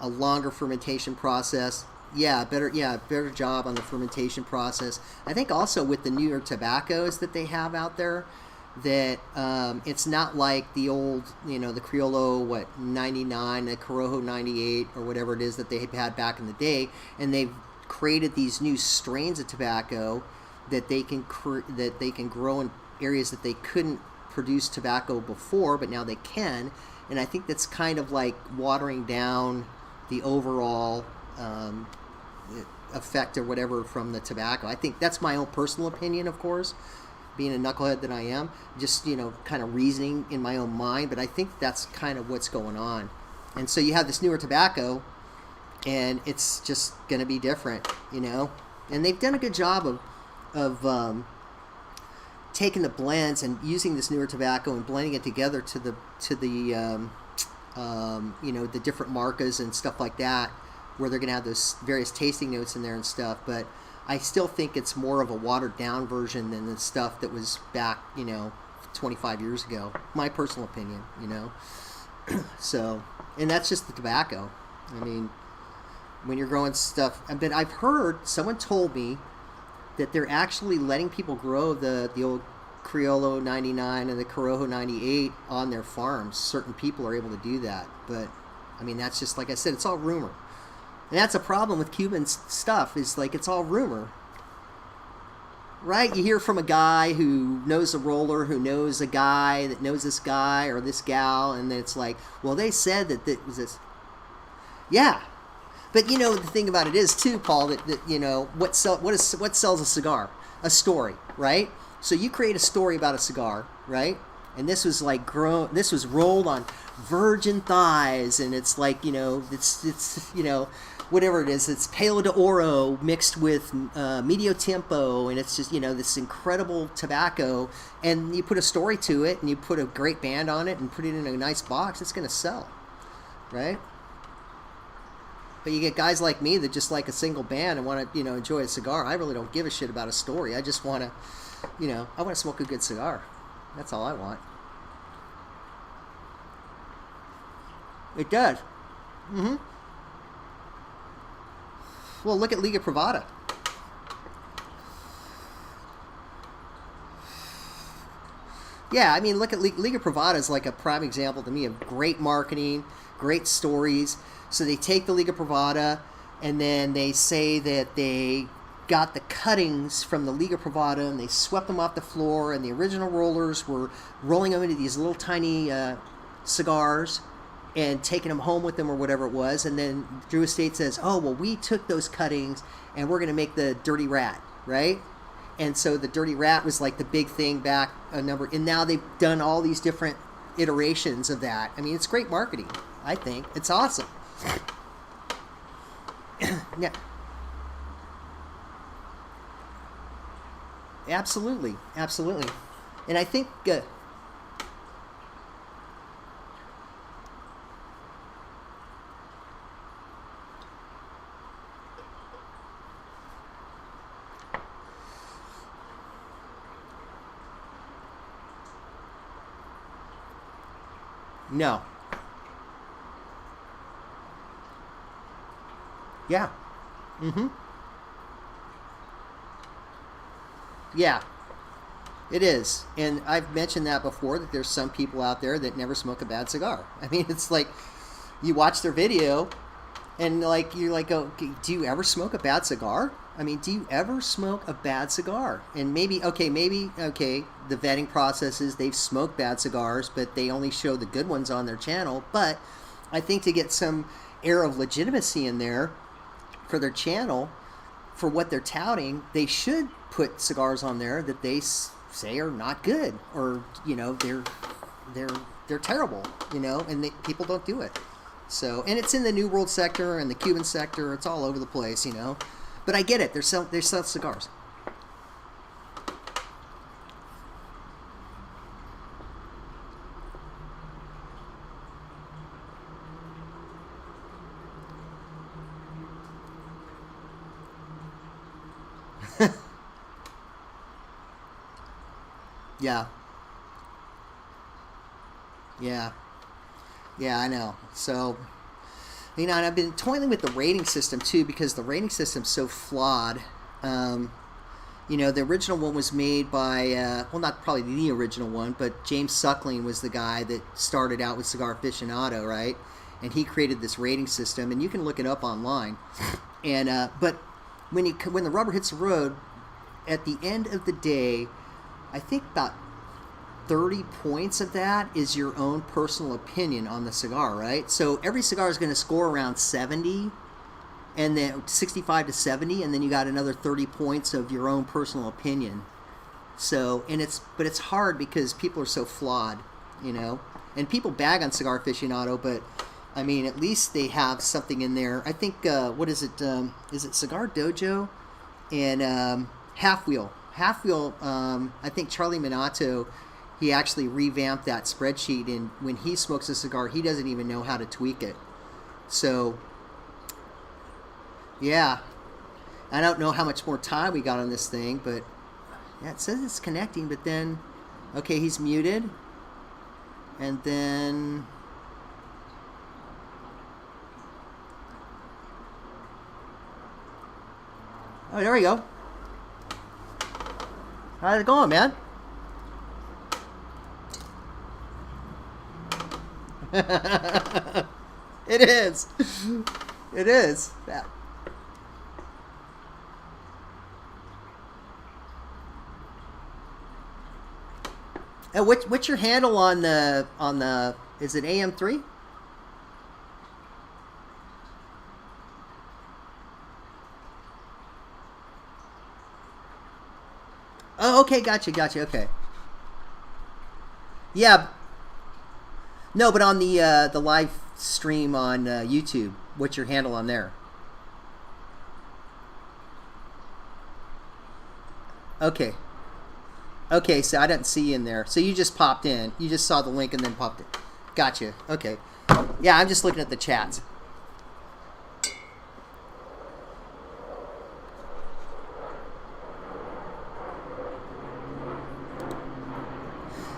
longer fermentation process. Better job on the fermentation process. I think also with the newer tobaccos that they have out there, that it's not like the old, the Criollo 99, the Corojo 98, or whatever it is that they had back in the day, and they've created these new strains of tobacco that they can grow in areas that they couldn't produce tobacco before, but now they can. And I think that's kind of like watering down the overall effect or whatever from the tobacco. I think that's my own personal opinion, of course, being a knucklehead that I am, just kind of reasoning in my own mind, but I think that's kind of what's going on. And so you have this newer tobacco, and it's just going to be different, and they've done a good job of taking the blends and using this newer tobacco and blending it together to the the different marcas and stuff like that, where they're going to have those various tasting notes in there and stuff. But I still think it's more of a watered down version than the stuff that was back 25 years ago. My personal opinion, So, and that's just the tobacco. I mean, when you're growing stuff, but I've heard, someone told me that they're actually letting people grow the old Criollo 99 and the Corojo 98 on their farms. Certain people are able to do that, but I mean, that's just, like I said, it's all rumor. And that's a problem with Cuban stuff, is like, it's all rumor, right? You hear from a guy who knows a roller, who knows a guy that knows this guy or this gal, and then it's like, well, they said that was this. Yeah. But the thing about it is too, Paul, that what sells a cigar? A story, right? So you create a story about a cigar, right? And this was like this was rolled on virgin thighs, and it's like it's whatever it is, it's Palo de Oro mixed with Medio Tempo, and it's just this incredible tobacco, and you put a story to it, and you put a great band on it, and put it in a nice box, it's going to sell, right? But you get guys like me that just like a single band and want to, enjoy a cigar. I really don't give a shit about a story. I just want to, I want to smoke a good cigar. That's all I want. It does. Mm-hmm. Well, look at Liga Privada. Yeah, I mean, look at Liga Privada is like a prime example to me of great marketing, great stories. So they take the Liga Privada, and then they say that they got the cuttings from the Liga Privada, and they swept them off the floor, and the original rollers were rolling them into these little tiny cigars and taking them home with them or whatever it was. And then Drew Estate says, oh, well, we took those cuttings, and we're going to make the Dirty Rat, right? And so the Dirty Rat was like the big thing back a number, and now they've done all these different iterations of that. I mean, it's great marketing, I think. It's awesome. Yeah. Absolutely. And I think No. Yeah. Mm-hmm. Yeah. It is. And I've mentioned that before, that there's some people out there that never smoke a bad cigar. I mean, it's like you watch their video and like you're like, oh, do you ever smoke a bad cigar? I mean, do you ever smoke a bad cigar? And maybe, the vetting process is they've smoked bad cigars, but they only show the good ones on their channel. But I think to get some air of legitimacy in there for their channel, for what they're touting, they should put cigars on there that they say are not good, or they're terrible, and people don't do it. So, and it's in the New World sector and the Cuban sector. It's all over the place, But I get it. They sell cigars. Yeah. Yeah. Yeah, I know. So, and I've been toiling with the rating system too, because the rating system's so flawed. The original one was made by, well, not probably the original one, but James Suckling was the guy that started out with Cigar Aficionado, right? And he created this rating system, and you can look it up online. And but when the rubber hits the road, at the end of the day, I think about 30 points of that is your own personal opinion on the cigar, right? So every cigar is going to score around 70, and then 65 to 70, and then you got another 30 points of your own personal opinion. So, but it's hard because people are so flawed, and people bag on Cigar Aficionado, but I mean, at least they have something in there. I think, what is it? Is it Cigar Dojo and Half Wheel? Half Wheel, I think Charlie Minato, he actually revamped that spreadsheet, and when he smokes a cigar, he doesn't even know how to tweak it. So, yeah. I don't know how much more time we got on this thing, but yeah, it says it's connecting, but then, okay, he's muted. And then, oh, there we go. How's it going, man? It is. It is. Yeah. And what's your handle on the is it AM3? Oh, okay, gotcha, okay. Yeah. No, but on the live stream on YouTube, what's your handle on there? Okay. Okay, so I didn't see you in there. So you just popped in. You just saw the link and then popped it. Gotcha. Okay. Yeah, I'm just looking at the chats.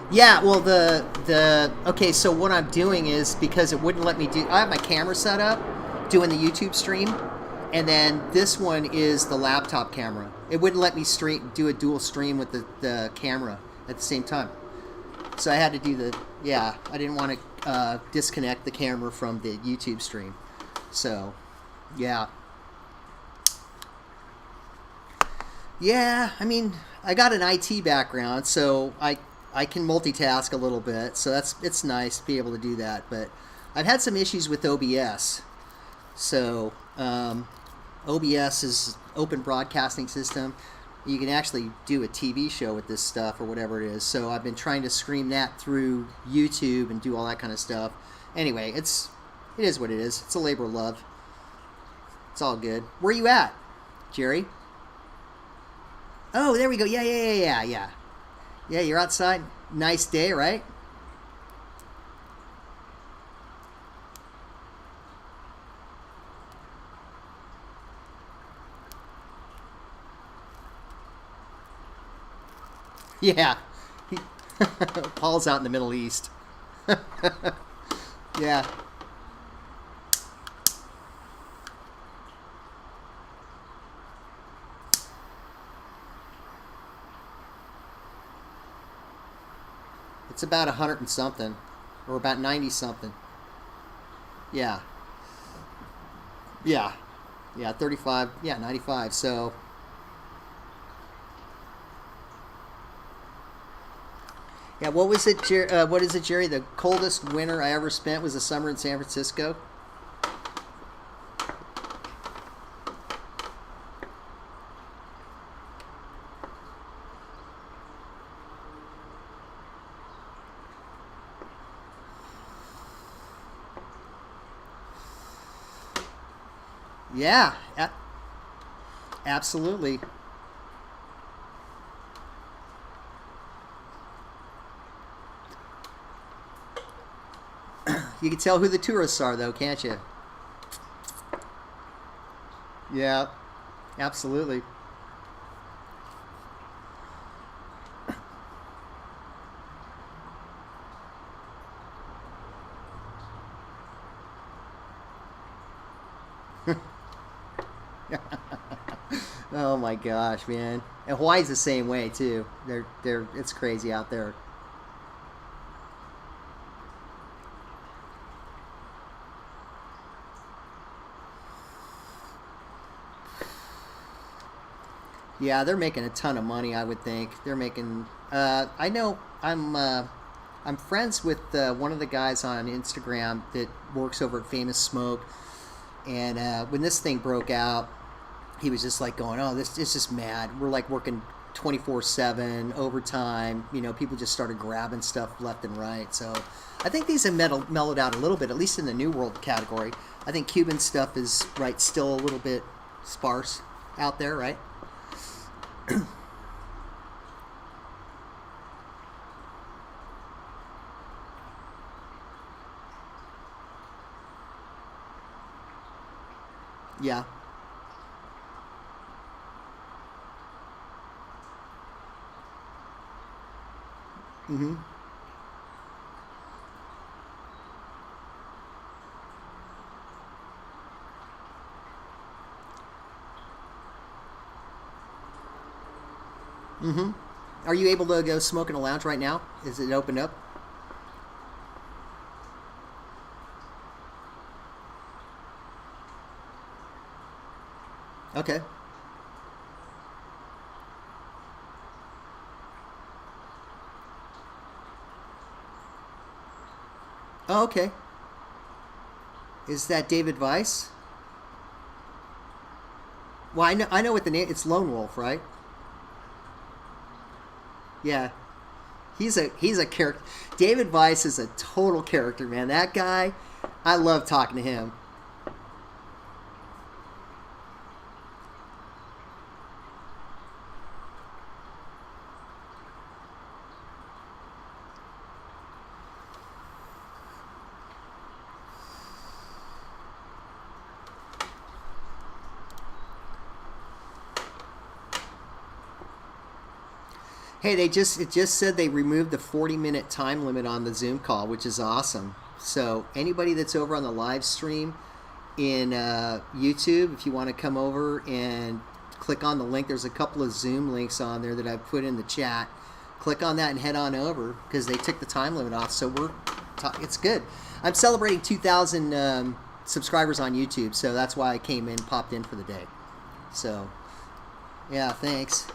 Yeah, well, okay, so what I'm doing is, because it wouldn't let me I have my camera set up doing the YouTube stream, and then this one is the laptop camera. It wouldn't let me do a dual stream with the camera at the same time. So I had to do I didn't want to disconnect the camera from the YouTube stream. So, yeah. Yeah, I mean, I got an IT background, so I can multitask a little bit, so it's nice to be able to do that. But I've had some issues with OBS. So OBS is Open Broadcasting System. You can actually do a TV show with this stuff or whatever it is. So I've been trying to stream that through YouTube and do all that kind of stuff. Anyway, it is what it is. It's a labor of love. It's all good. Where are you at, Jerry? Oh, there we go. Yeah. Yeah, you're outside. Nice day, right? Yeah. Paul's out in the Middle East. Yeah. It's about 100 and something, or about 90 something. Yeah. Yeah. Yeah, 35. Yeah, 95. So, yeah, what was it, what is it, Jerry? The coldest winter I ever spent was a summer in San Francisco. Yeah, absolutely. You can tell who the tourists are, though, can't you? Yeah, absolutely. Oh my gosh, man! And Hawaii's the same way too. It's crazy out there. Yeah, they're making a ton of money. I would think they're making. I know. I'm friends with one of the guys on Instagram that works over at Famous Smoke, and when this thing broke out, he was just like going, "Oh, this is just mad. We're like working 24/7 overtime. You know, people just started grabbing stuff left and right." So I think these have mellowed out a little bit, at least in the New World category. I think Cuban stuff is right still a little bit sparse out there, right? Yeah. Mm-hmm. Mm-hmm. Are you able to go smoke in a lounge right now? Is it open up? Okay. Oh, okay. Is that David Weiss? Well, I know what the name. It's Lone Wolf, right? Yeah. He's a character. David Weiss is a total character, man. That guy, I love talking to him. Hey, it just said they removed the 40-minute time limit on the Zoom call, which is awesome. So anybody that's over on the live stream in YouTube, if you want to come over and click on the link, there's a couple of Zoom links on there that I've put in the chat. Click on that and head on over because they took the time limit off. So it's good. I'm celebrating 2,000 subscribers on YouTube, so that's why I popped in for the day. So yeah, thanks.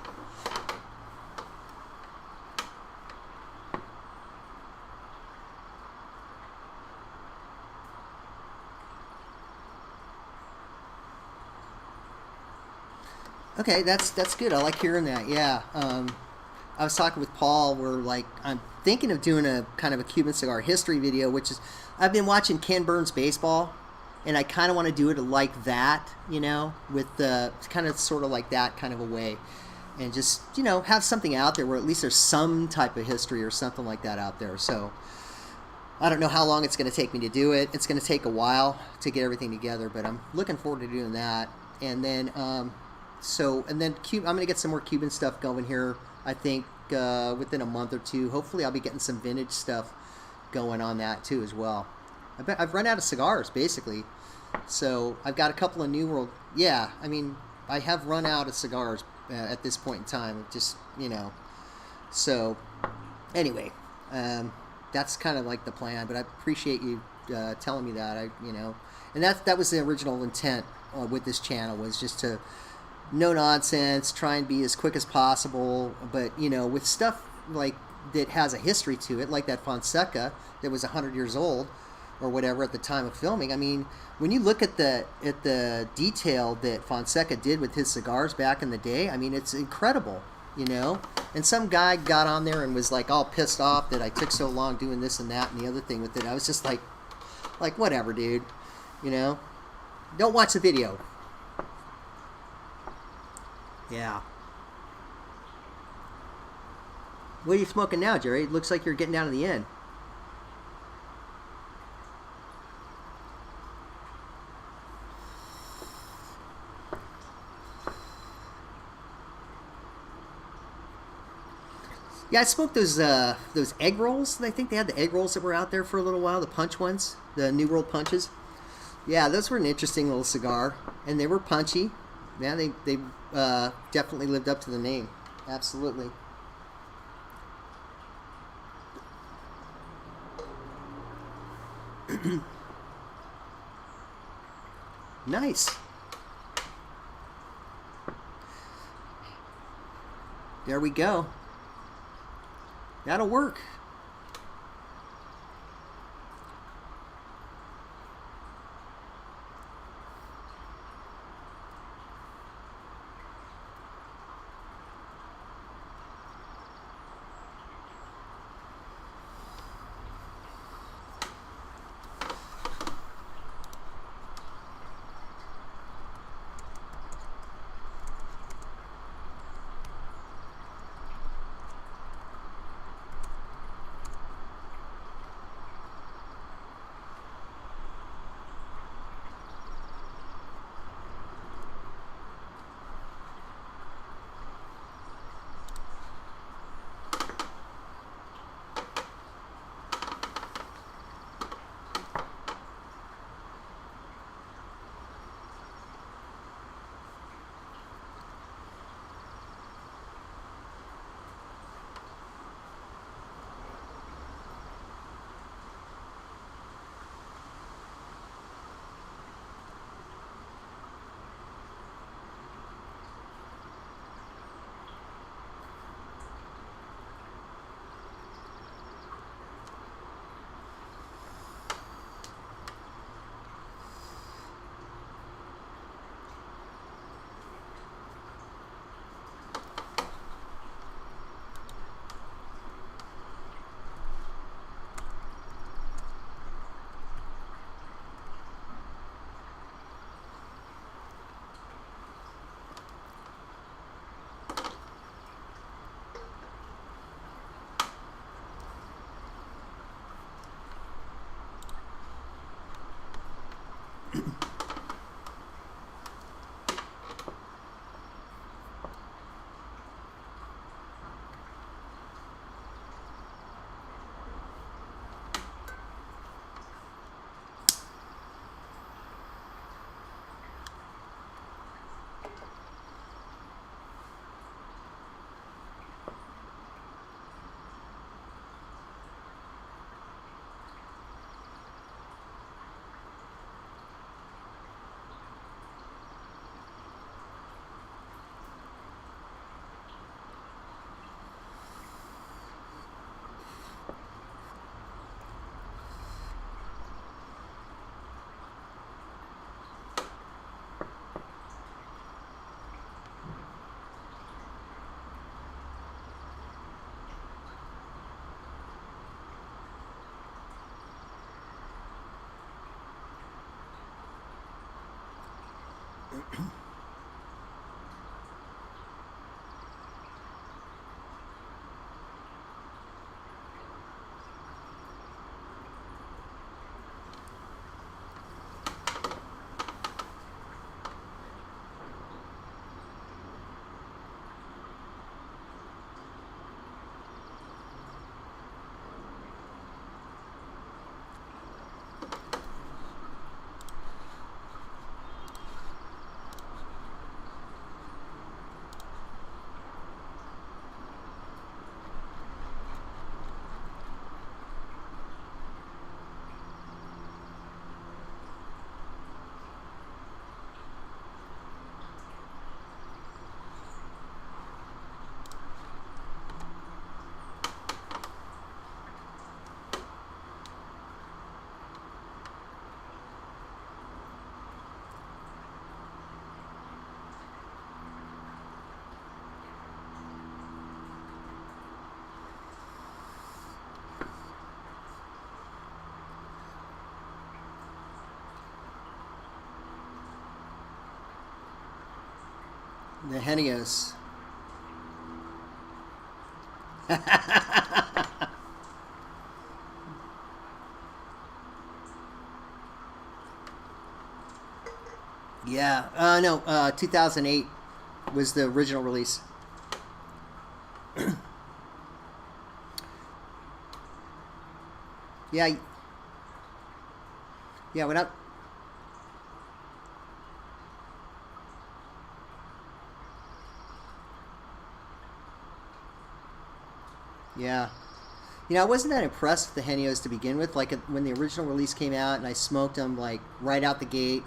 Okay, that's good. I like hearing that. Yeah, I was talking with Paul. We're like, I'm thinking of doing a kind of a Cuban cigar history video, which is I've been watching Ken Burns baseball, and I kind of want to do it like that, with the kind of sort of like that kind of a way, and just have something out there where at least there's some type of history or something like that out there. So I don't know how long it's going to take me to do it. It's going to take a while to get everything together, but I'm looking forward to doing that. And then I'm going to get some more Cuban stuff going here. I think within a month or two. Hopefully, I'll be getting some vintage stuff going on that too as well. I've run out of cigars basically. So I've got a couple of New World. Yeah, I mean, I have run out of cigars at this point in time. Just, you know. So anyway, that's kind of like the plan. But I appreciate you telling me that. You know, and that was the original intent with this channel, was just to no nonsense, try and be as quick as possible. But you know, with stuff like that has a history to it, like that Fonseca that was 100 years old or whatever at the time of filming. I mean, when you look at the detail that Fonseca did with his cigars back in the day, I mean, it's incredible, you know. And some guy got on there and was like all pissed off that I took so long doing this and that and the other thing with it. I was just like whatever, dude, you know. Don't watch the video. Yeah. What are you smoking now, Jerry? It looks like you're getting down to the end. Yeah, I smoked those egg rolls. I think they had the egg rolls that were out there for a little while, the punch ones, the New World punches. Yeah, those were an interesting little cigar, and they were punchy. Yeah, they definitely lived up to the name. Absolutely. Nice. There we go. That'll work. The Henios. Yeah. No. 2008 was the original release. Yeah. Yeah. What up? Yeah. You know, I wasn't that impressed with the Henios to begin with. Like when the original release came out, and I smoked them like right out the gate,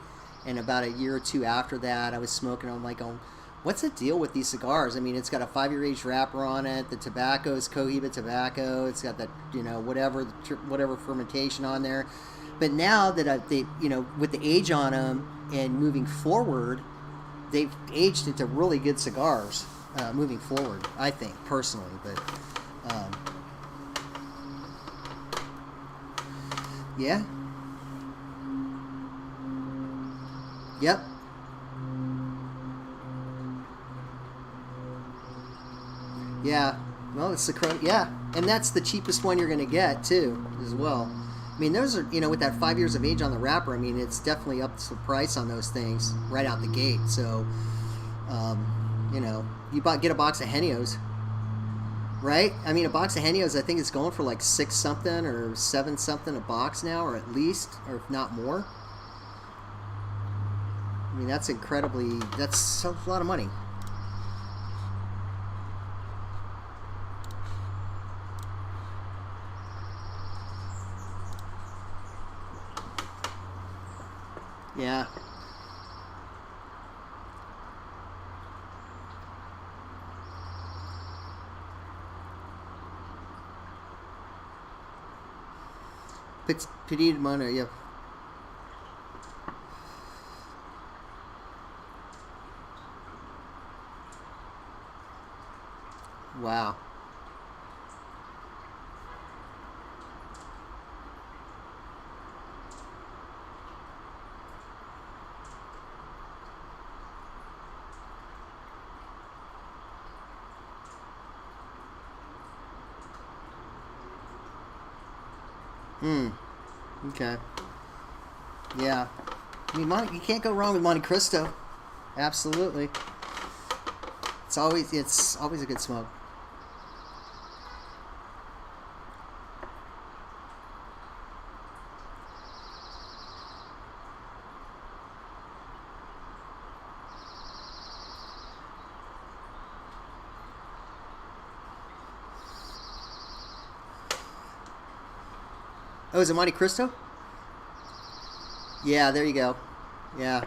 and about a year or two after that, I was smoking them like, oh, what's the deal with these cigars? I mean, it's got a 5-year age wrapper on it. The tobacco is Cohiba tobacco. It's got that, you know, whatever fermentation on there. But now that they, you know, with the age on them and moving forward, they've aged into really good cigars. Moving forward, I think personally, but. Yeah. Yep. Yeah. Well, it's the yeah, and that's the cheapest one you're going to get too, as well. I mean, those are, you know, with that 5 years of age on the wrapper. I mean, it's definitely up to the price on those things right out the gate. So, you know, get a box of Henios. Right? I mean, a box of Henios, I think it's going for like 6 something or 7 something a box now, or at least, or if not more. I mean, that's a lot of money. Yeah. Petit Mono, yeah. Wow. Hmm. Okay. Yeah. I mean, you can't go wrong with Monte Cristo. Absolutely. It's always a good smoke. Oh, is it Monte Cristo? Yeah, there you go. Yeah.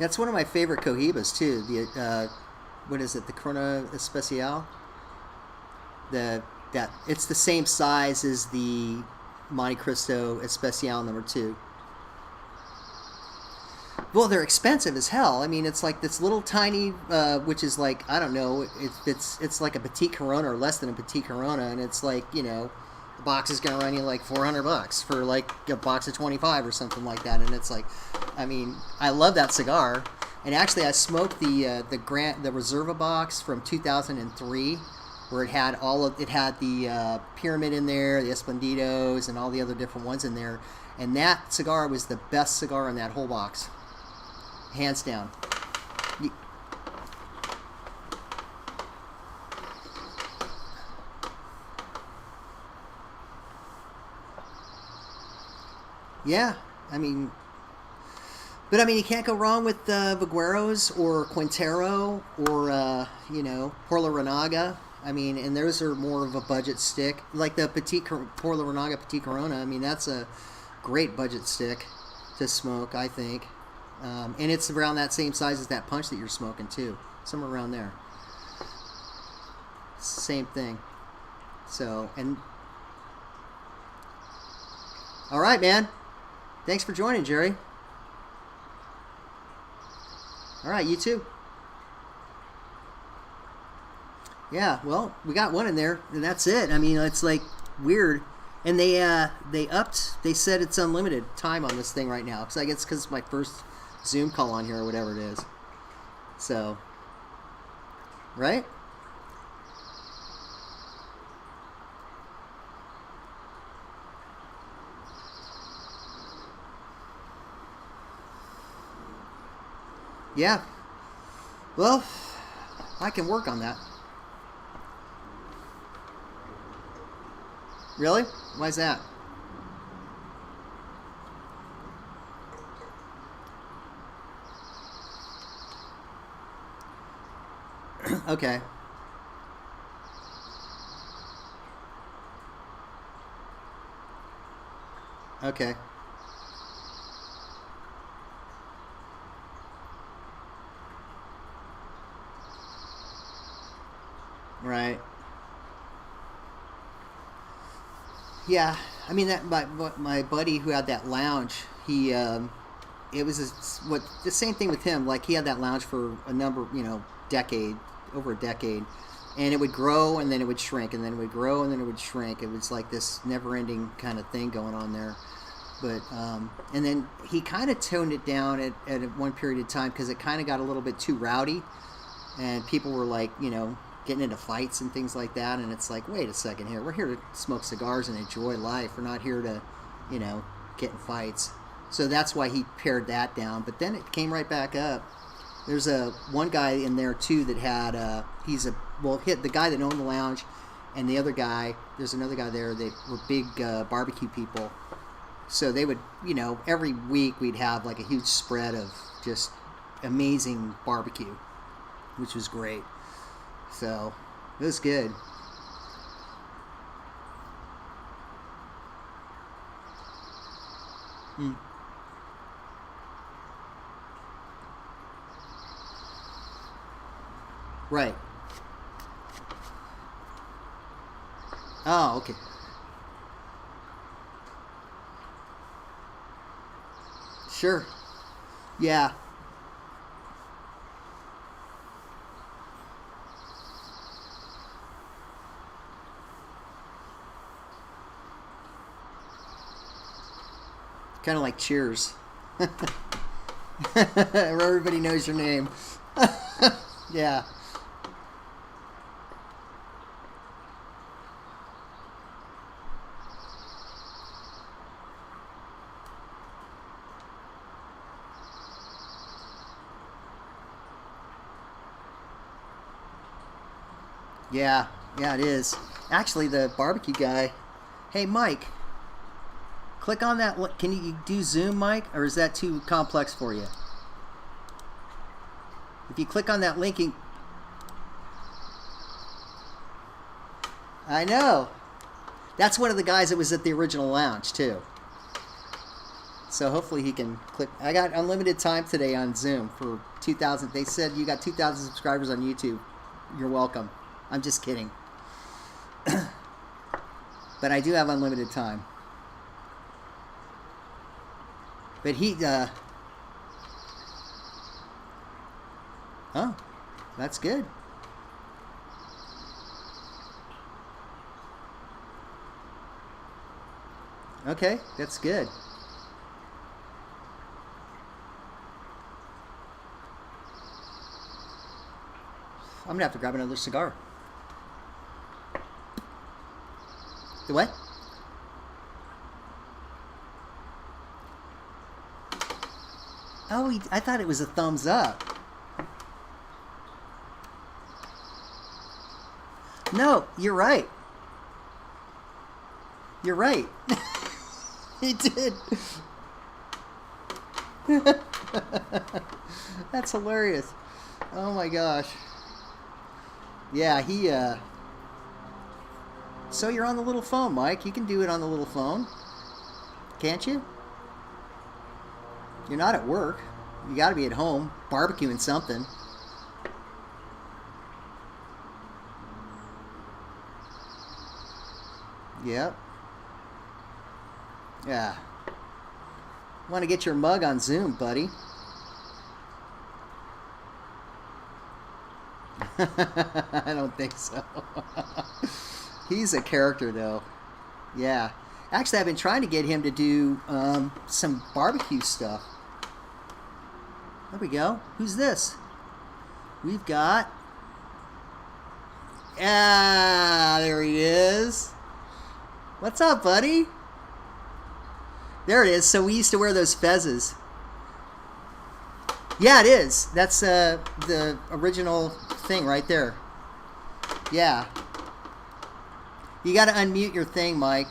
That's one of my favorite Cohibas too. The what is it? The Corona Especial. That it's the same size as the Monte Cristo Especial #2. Well, they're expensive as hell. I mean, it's like this little tiny, which is like, I don't know, it's like a petite Corona or less than a petite Corona, and it's like, you know, the box is gonna run you like $400 for like a box of 25 or something like that, and it's like, I mean, I love that cigar, and actually I smoked the Reserva box from 2003. Where it had the Pyramid in there, the Esplendidos, and all the other different ones in there, and that cigar was the best cigar in that whole box, hands down. Yeah, I mean, but I mean, you can't go wrong with Vigueros or Quintero or you know, Porla Renaga. I mean, and those are more of a budget stick, like the Porla Renaga Petit Corona. I mean, that's a great budget stick to smoke, I think, and it's around that same size as that punch that you're smoking too, somewhere around there. Same thing. So, and all right, man. Thanks for joining, Jerry. All right, you too. Yeah, well, we got one in there, and that's it. I mean, it's like weird. And they said it's unlimited time on this thing right now. Because I guess because it's my first Zoom call on here or whatever it is. So, right? Yeah. Well, I can work on that. Really? Why's that? Okay. Okay. Right. Yeah. I mean that my buddy who had that lounge, he it was what the same thing with him. Like he had that lounge for a number, decade, over a decade, and it would grow and then it would shrink and then it would grow and then it would shrink. It was like this never-ending kind of thing going on there. But and then he kind of toned it down at one period of time because it kind of got a little bit too rowdy, and people were like, getting into fights and things like that. And it's like, wait a second here, we're here to smoke cigars and enjoy life. We're not here to, get in fights. So that's why he pared that down. But then it came right back up. There's one guy in there too that had the guy that owned the lounge, and the other guy. There's another guy there. They were big barbecue people. So they would, every week we'd have like a huge spread of just amazing barbecue, which was great. So it was good. Mm. Right. Oh, okay. Sure. Yeah. Kind of like Cheers. Where everybody knows your name. Yeah. Yeah. Yeah, it is. Actually, the barbecue guy. Hey, Mike. Click on that. Can you do Zoom, Mike? Or is that too complex for you? If you click on that link, I know. That's one of the guys that was at the original lounge, too. So hopefully he can click. I got unlimited time today on Zoom for 2,000. They said you got 2,000 subscribers on YouTube. You're welcome. I'm just kidding. But I do have unlimited time. But oh, that's good. Okay, that's good. I'm gonna have to grab another cigar. The what? Oh, I thought it was a thumbs up. No, you're right. You're right. He did. That's hilarious. Oh my gosh. Yeah, so you're on the little phone, Mike. You can do it on the little phone. Can't you? You're not at work. You got to be at home, barbecuing something. Yep. Yeah. Want to get your mug on Zoom, buddy. I don't think so. He's a character, though. Yeah. Actually, I've been trying to get him to do some barbecue stuff. There we go. Who's this? We've got... Ah, there he is. What's up, buddy? There it is. So we used to wear those fezzes. Yeah, it is. That's the original thing right there. Yeah. You got to unmute your thing, Mike.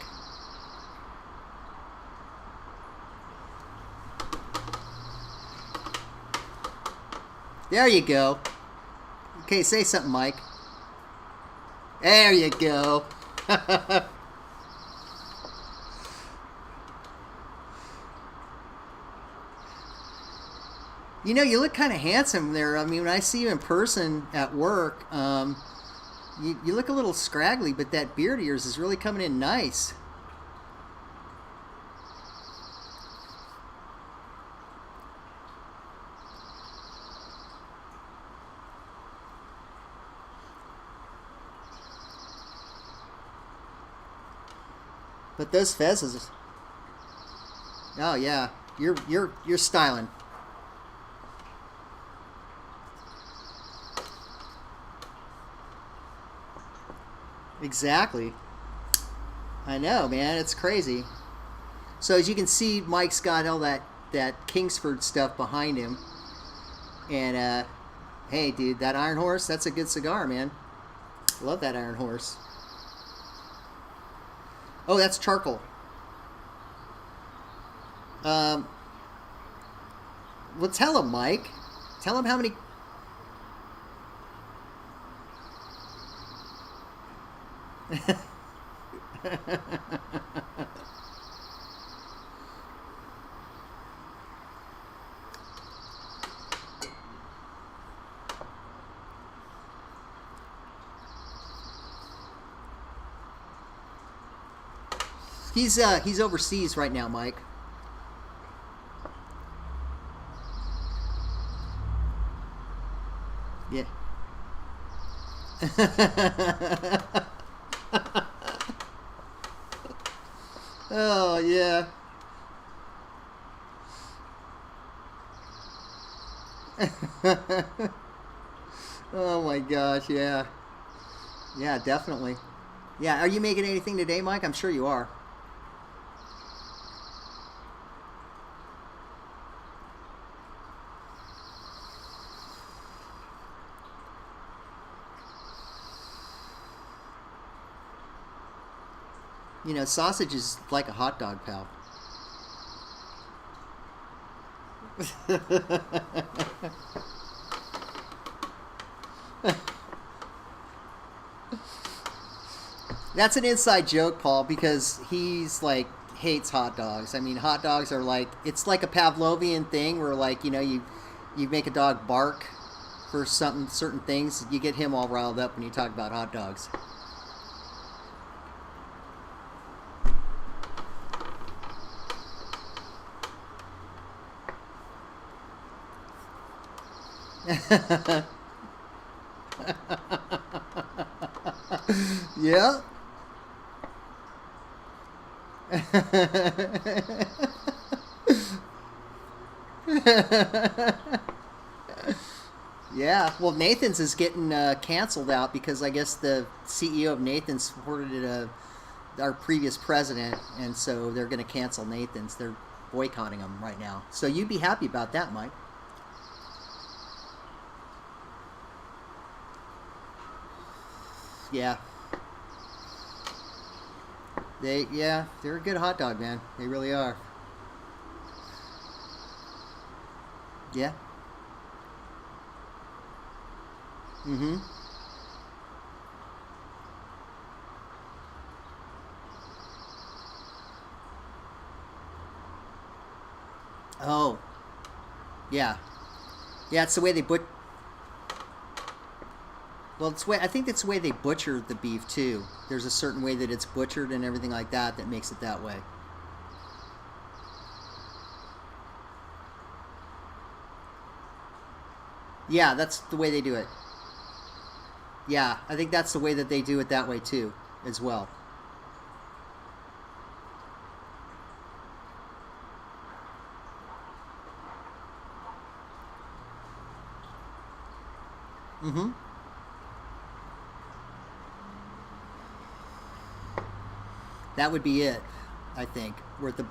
There you go. Okay, say something, Mike. There you go. You know, you look kind of handsome there. I mean, when I see you in person at work, you look a little scraggly, but that beard of yours is really coming in nice. But those fezzes. Oh yeah, you're styling. Exactly. I know, man. It's crazy. So as you can see, Mike's got all that Kingsford stuff behind him. And hey, dude, that Iron Horse, that's a good cigar, man. Love that Iron Horse. Oh, that's charcoal. Well, tell him, Mike. Tell him how many... He's overseas right now, Mike. Yeah. Oh yeah. Oh my gosh, yeah. Yeah, definitely. Yeah, are you making anything today, Mike? I'm sure you are. You know, sausage is like a hot dog, pal. That's an inside joke, Paul, because he's like hates hot dogs. I mean, hot dogs are like, it's like a Pavlovian thing where, like, you know, you make a dog bark for certain things. You get him all riled up when you talk about hot dogs. Yeah. Yeah, well, Nathan's is getting canceled out because I guess the CEO of Nathan's supported our previous president, and so they're going to cancel Nathan's. They're boycotting them right now. So you'd be happy about that, Mike. Yeah. They're a good hot dog, man. They really are. Yeah. Mm-hmm. Oh. Yeah. Yeah, it's the way they well, I think that's the way they butcher the beef too. There's a certain way that it's butchered and everything like that that makes it that way. Yeah, that's the way they do it. Yeah, I think that's the way that they do it that way too, as well. Mm-hmm. That would be it, I think. Where the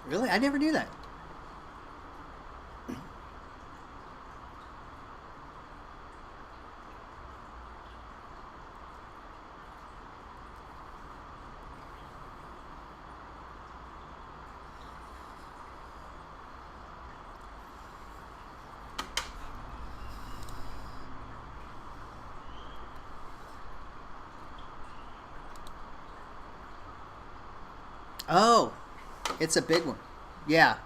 really, I never knew that. Oh, it's a big one. Yeah.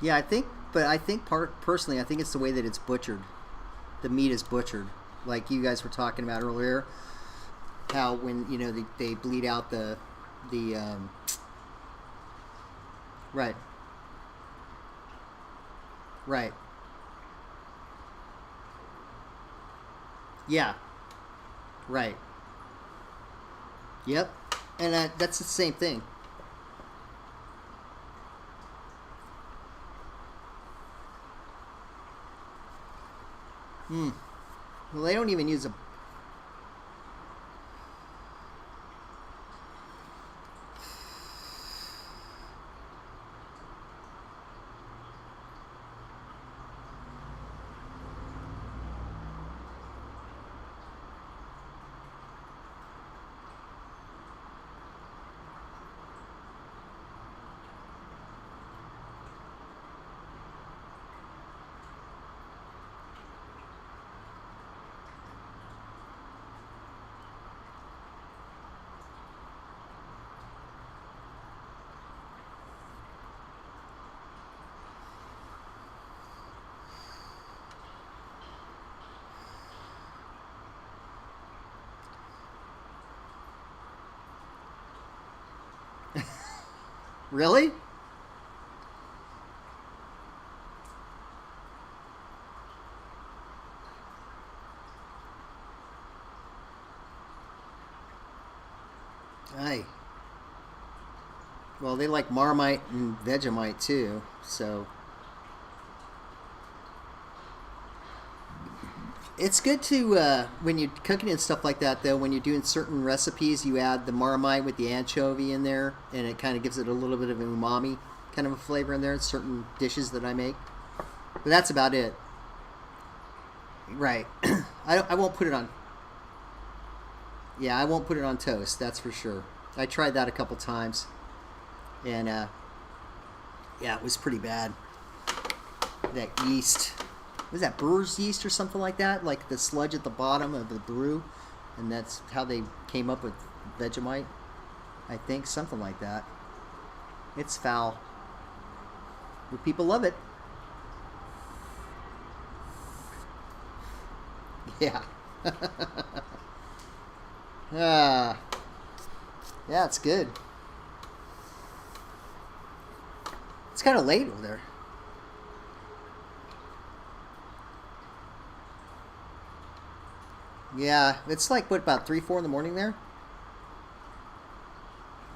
Yeah, I think personally, I think it's the way that it's butchered. The meat is butchered, like you guys were talking about earlier. How when they bleed out the right, right, yeah, right, yep, and that's the same thing. Hmm. Well, they don't even use a. Really? Aye. Well, they like Marmite and Vegemite too, so it's good to when you're cooking and stuff like that. Though, when you're doing certain recipes, you add the Marmite with the anchovy in there, and it kind of gives it a little bit of an umami kind of a flavor in there. In certain dishes that I make, but that's about it. Right. I won't put it on. Yeah, I won't put it on toast. That's for sure. I tried that a couple times, and yeah, it was pretty bad. That yeast, was that brewer's yeast or something like that? Like the sludge at the bottom of the brew, and that's how they came up with Vegemite. I think something like that. It's foul, but people love it. Yeah. Ah, yeah, it's good. It's kind of late over there. Yeah, it's like, what, about 3, 4 in the morning there?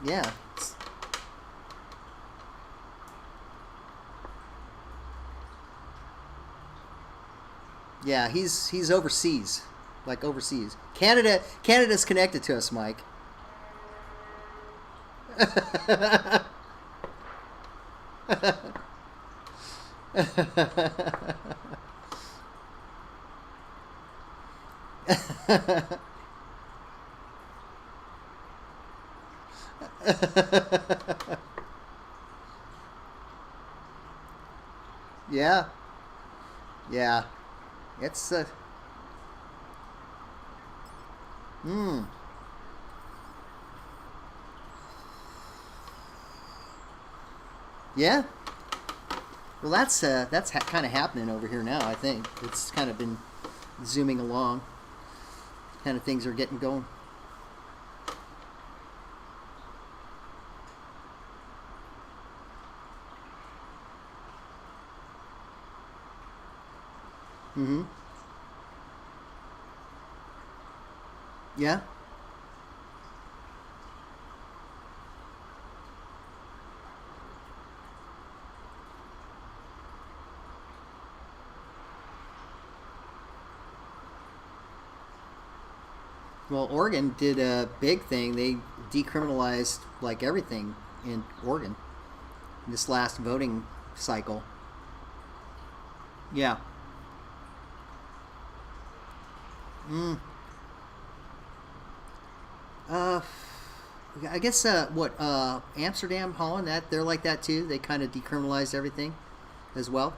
Yeah. Yeah, he's overseas. Like overseas. Canada's connected to us, Mike. Yeah. Yeah. It's hmm. Yeah. Well, that's kind of happening over here now. I think it's kind of been zooming along. Kind of things are getting going. Mm-hmm. Yeah. Well, Oregon did a big thing. They decriminalized like everything in Oregon in this last voting cycle. Yeah. Mm. Uh, I guess what Amsterdam, Holland, that they're like that too. They kind of decriminalized everything as well.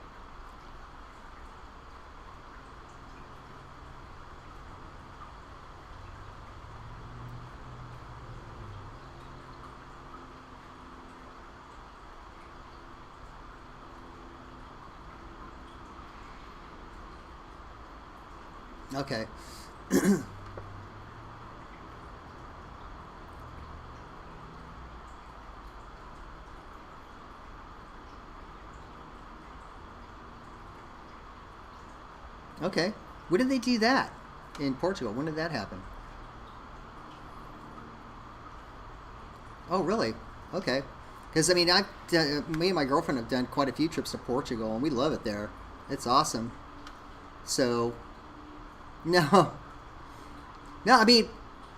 Okay. Okay. When did they do that in Portugal? When did that happen? Oh, really? Okay. Because I mean, me and my girlfriend have done quite a few trips to Portugal, and we love it there. It's awesome. So, no, no. I mean,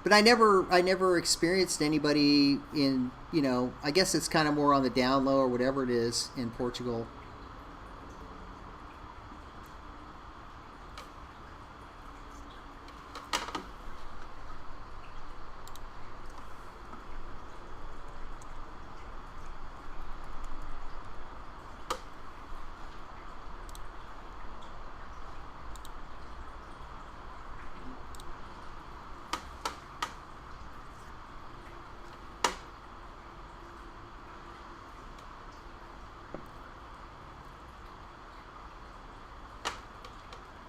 but I never experienced anybody in. I guess it's kind of more on the down low or whatever it is in Portugal.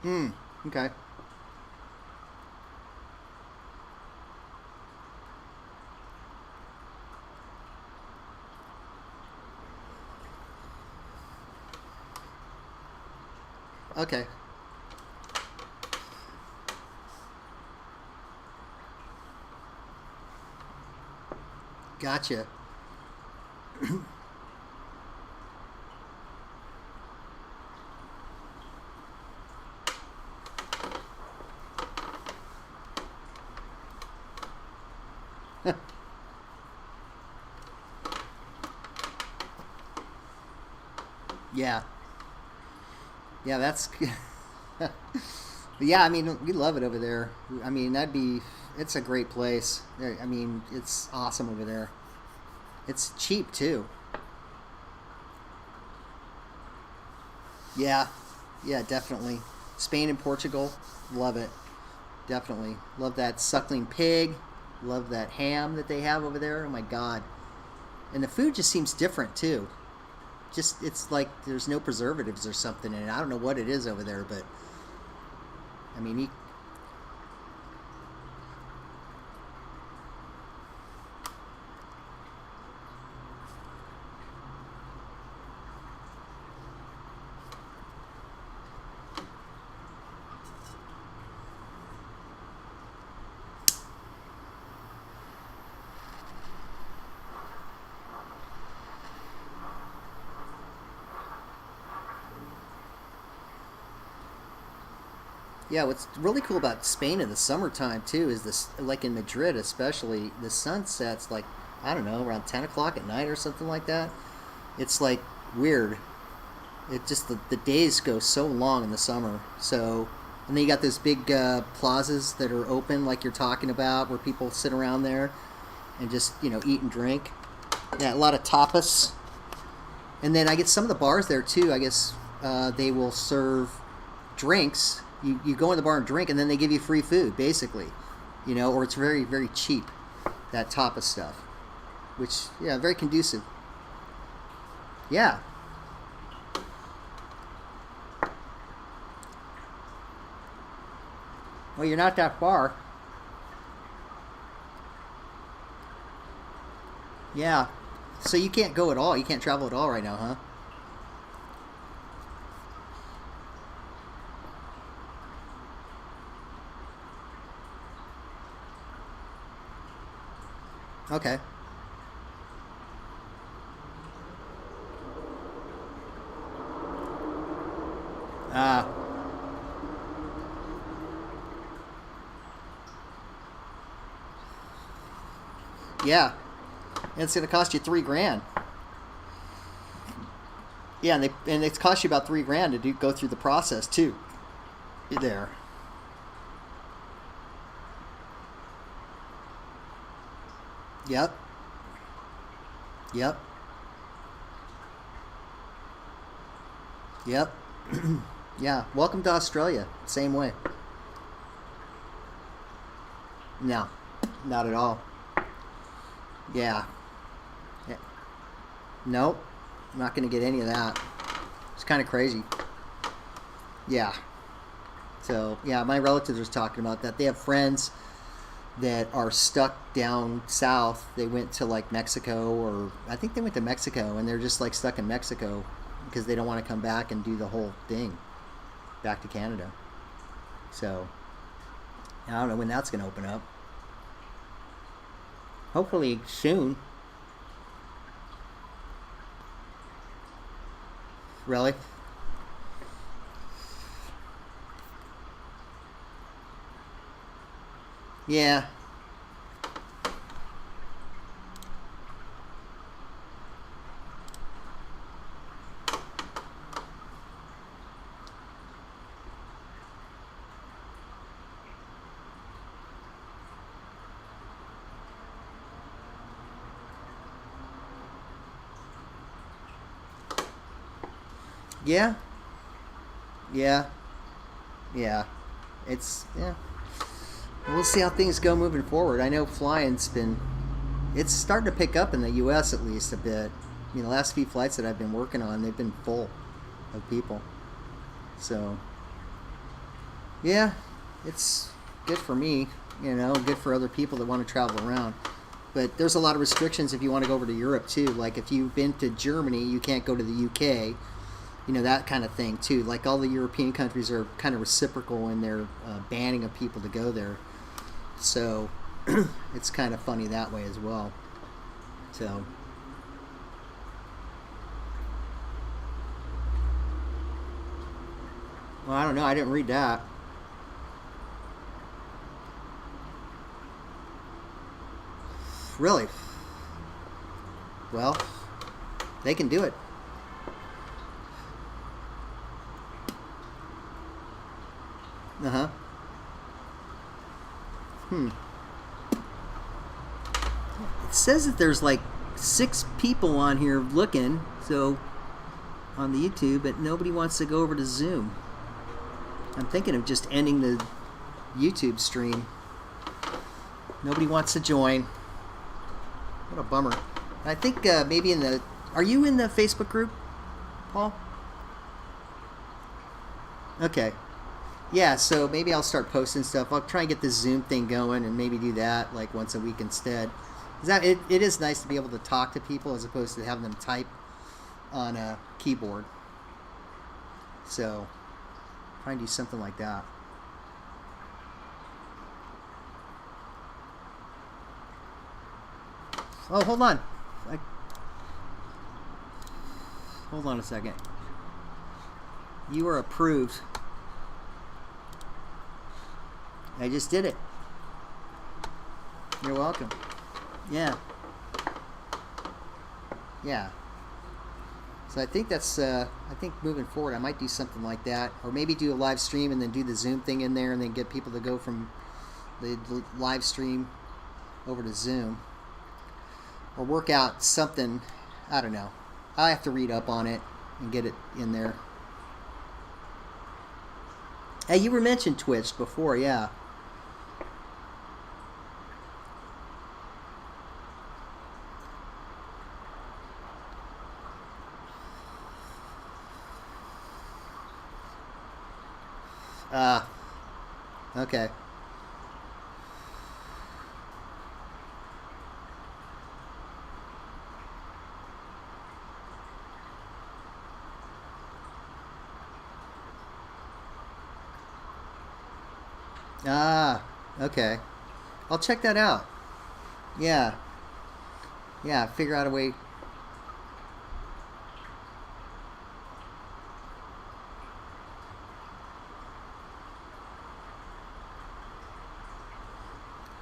Hmm. Okay. Okay. Gotcha. Yeah. Yeah. That's. But yeah, I mean, we love it over there. I mean, it's a great place. I mean, it's awesome over there. It's cheap too. Yeah, yeah, definitely. Spain and Portugal, love it. Definitely. Love that suckling pig. Love that ham that they have over there. Oh my God. And the food just seems different too. Just, it's like there's no preservatives or something in it. I don't know what it is over there, but I mean, Yeah, what's really cool about Spain in the summertime too is this, like in Madrid especially, the sun sets like, I don't know, around 10 o'clock at night or something like that. It's like weird. It just the days go so long in the summer. So, and then you got those big plazas that are open, like you're talking about, where people sit around there and just eat and drink. Yeah, a lot of tapas. And then I guess some of the bars there too. I guess they will serve drinks. You go in the bar and drink, and then they give you free food, basically. Or it's very, very cheap, that tapas stuff. Which, yeah, very conducive. Yeah. Well, you're not that far. Yeah. So you can't go at all. You can't travel at all right now, huh? Okay. Ah. Yeah. And it's going to cost you $3,000. Yeah, and it's cost you about $3,000 to go through the process too. There. Yep. Yep. Yep. Yeah. Welcome to Australia. Same way. No, not at all. Yeah. Yeah. Nope. I'm not going to get any of that. It's kind of crazy. Yeah. So, yeah, my relatives are talking about that. They have friends that are stuck down south. They went to like Mexico, or I think they went to Mexico, and they're just like stuck in Mexico because they don't want to come back and do the whole thing back to Canada. So, I don't know when that's going to open up. Hopefully soon. Really? Yeah. Yeah. Yeah. Yeah. Yeah. We'll see how things go moving forward. I know it's starting to pick up in the U.S. at least a bit. The last few flights that I've been working on, they've been full of people. So, yeah, it's good for me, good for other people that want to travel around. But there's a lot of restrictions if you want to go over to Europe too. Like if you've been to Germany, you can't go to the UK. That kind of thing too. Like all the European countries are kind of reciprocal in their banning of people to go there. So it's kind of funny that way as well. So well, I don't know. I didn't read that. Really? Well, they can do it. Uh-huh. It says that there's like 6 people on here looking, so on the YouTube, but nobody wants to go over to Zoom. I'm thinking of just ending the YouTube stream. Nobody wants to join. What a bummer. I think maybe are you in the Facebook group, Paul? Okay. Yeah, so maybe I'll start posting stuff. I'll try and get this Zoom thing going and maybe do that like once a week instead. It is nice to be able to talk to people as opposed to having them type on a keyboard. So, try and do something like that. Oh, hold on. Hold on a second. You are approved. I just did it. You're welcome. Yeah. Yeah. So I think that's, I think moving forward, I might do something like that. Or maybe do a live stream and then do the Zoom thing in there and then get people to go from the live stream over to Zoom. Or work out something, I don't know. I have to read up on it and get it in there. Hey, you were mentioned Twitch before, yeah. Okay. Okay. I'll check that out. Yeah. Yeah, figure out a way.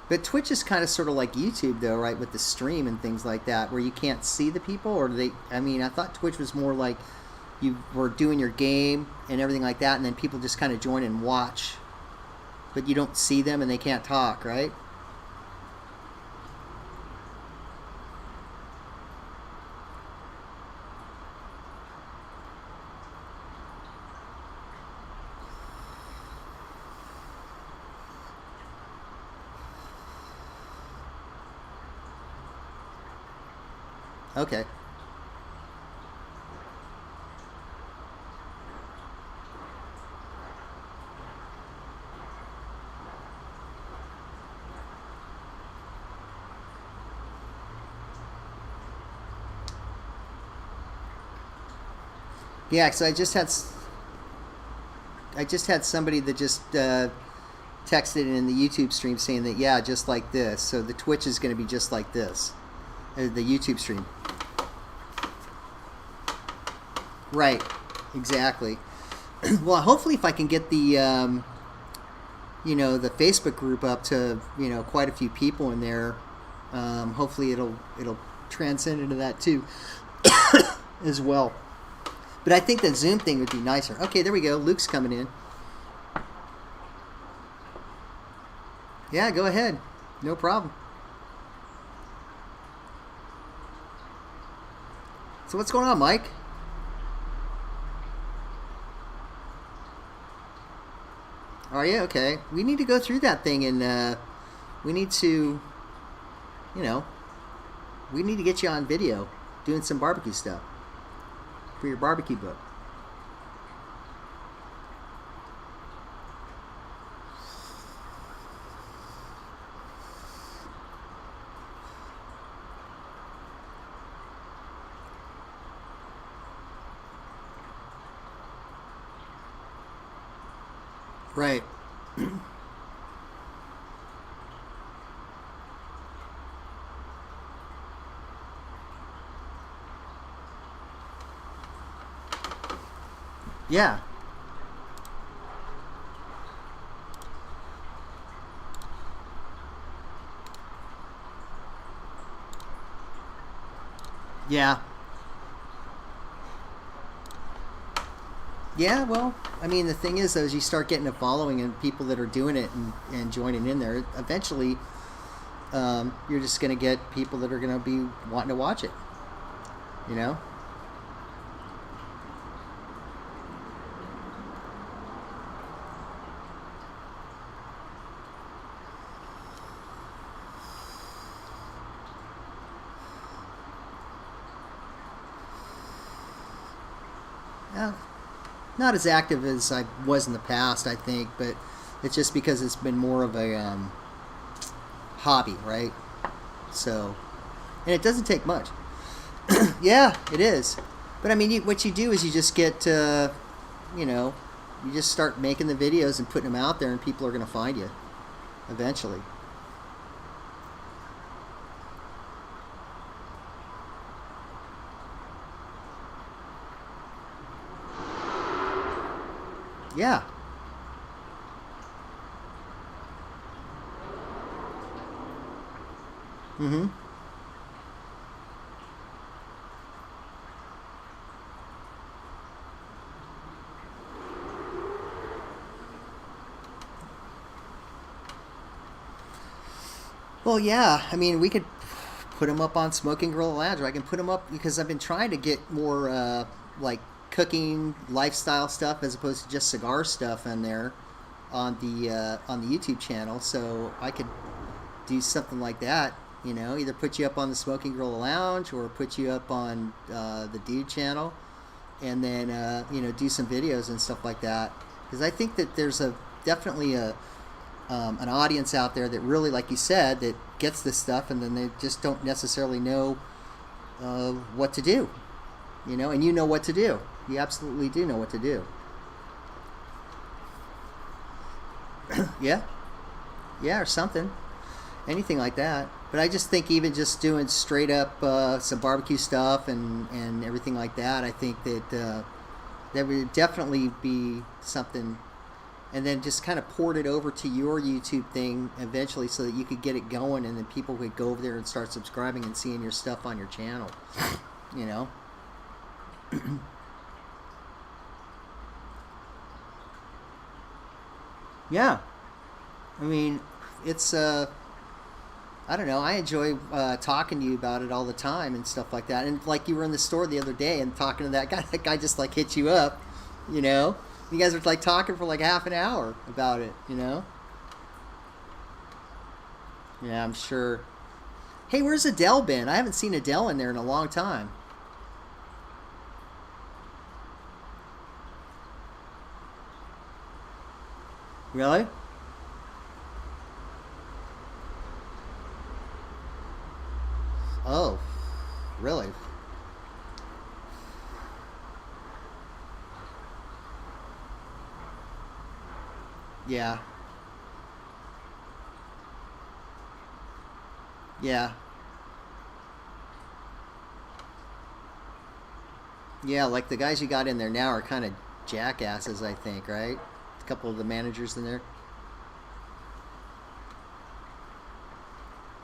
But Twitch is kind of sort of like YouTube, though, right? With the stream and things like that, where you can't see the people, or do they? I mean, I thought Twitch was more like you were doing your game and everything like that, and then people just kind of join and watch, but you don't see them and they can't talk, right? Okay. Yeah, because I just had somebody that just texted in the YouTube stream saying that, yeah, just like this. So the Twitch is going to be just like this, the YouTube stream. Right, exactly. Well, hopefully, if I can get the the Facebook group up to quite a few people in there, hopefully it'll transcend into that too, as well. But I think the Zoom thing would be nicer. Okay, there we go. Luke's coming in. Yeah, go ahead. No problem. So what's going on, Mike? Are you? Okay. We need to go through that thing and we need to, we need to get you on video doing some barbecue stuff for your barbecue book. Right. Yeah. Yeah. Yeah, well, I mean, the thing is, though, as you start getting a following and people that are doing it and joining in there, eventually you're just going to get people that are going to be wanting to watch it, you know? Not as active as I was in the past, I think, but it's just because it's been more of a hobby, right? So, and it doesn't take much. Yeah, it is. But I mean, what you do is you just get, you just start making the videos and putting them out there, and people are going to find you eventually. Yeah. Mm-hmm. Well, yeah. I mean, we could put them up on Smoking Grill Lounge. Or I can put them up because I've been trying to get more like cooking lifestyle stuff as opposed to just cigar stuff in there on the YouTube channel. So I could do something like that. You know, either put you up on the Smoking Grill Lounge or put you up on the Dude channel, and then you know, do some videos and stuff like that. Because I think that there's a definitely a an audience out there that really, like you said, that gets this stuff, and then they just don't necessarily know what to do. You know, and you know what to do. You absolutely do know what to do. Yeah, yeah, or something, anything like that. But I just think even just doing straight up some barbecue stuff and everything like that, I think that that would definitely be something. And then just kind of port it over to your YouTube thing eventually, so that you could get it going, and then people could go over there and start subscribing and seeing your stuff on your channel. You know. Yeah, I mean, it's I don't know. I enjoy talking to you about it all the time and stuff like that. And like you were in the store the other day and talking to that guy. That guy just like hit you up, you know. You guys were like talking for like half an hour about it, you know. Yeah, I'm sure. Hey, where's Adele been? I haven't seen Adele in there in a long time. Really? Oh, really? Yeah, yeah, yeah. Like the guys you got in there now are kind of jackasses, I think, right? A couple of the managers in there.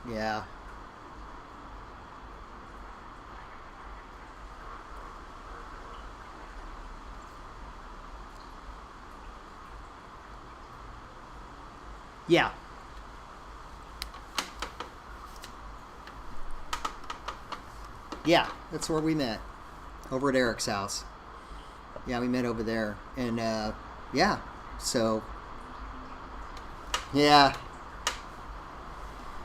Yeah, yeah, yeah. That's where we met, over at Eric's house. Yeah, we met over there, and yeah. So yeah,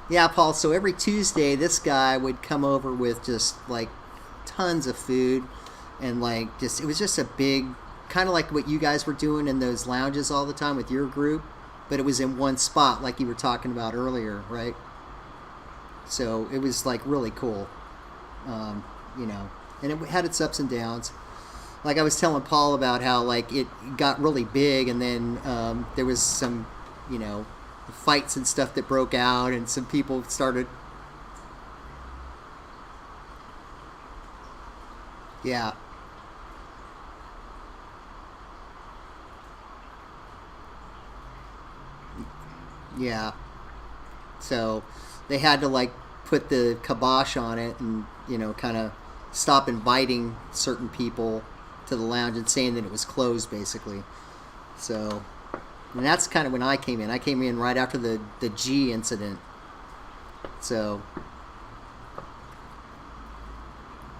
yeah, Paul. So every Tuesday, this guy would come over with just like tons of food, and like just it was just a big, kind of like what you guys were doing in those lounges all the time with your group, but it was in one spot, like you were talking about earlier, right? So it was like really cool, you know, and it had its ups and downs. Like I was telling Paul about how like it got really big, and then there was some, you know, fights and stuff that broke out, and some people started. Yeah, yeah. So they had to like put the kibosh on it, and you know, kind of stop inviting certain people to the lounge and saying that it was closed, basically. So, and that's kind of when I came in. I came in right after the G incident. So,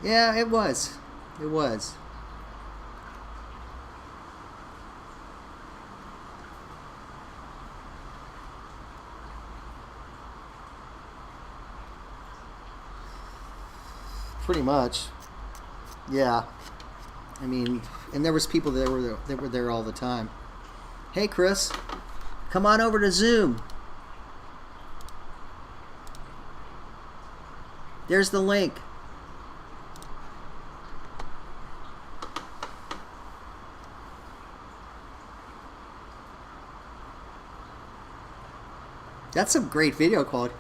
yeah, it was. It was. Pretty much. Yeah. I mean, and there was people that were there all the time. Hey, Chris, come on over to Zoom. There's the link. That's some great video quality.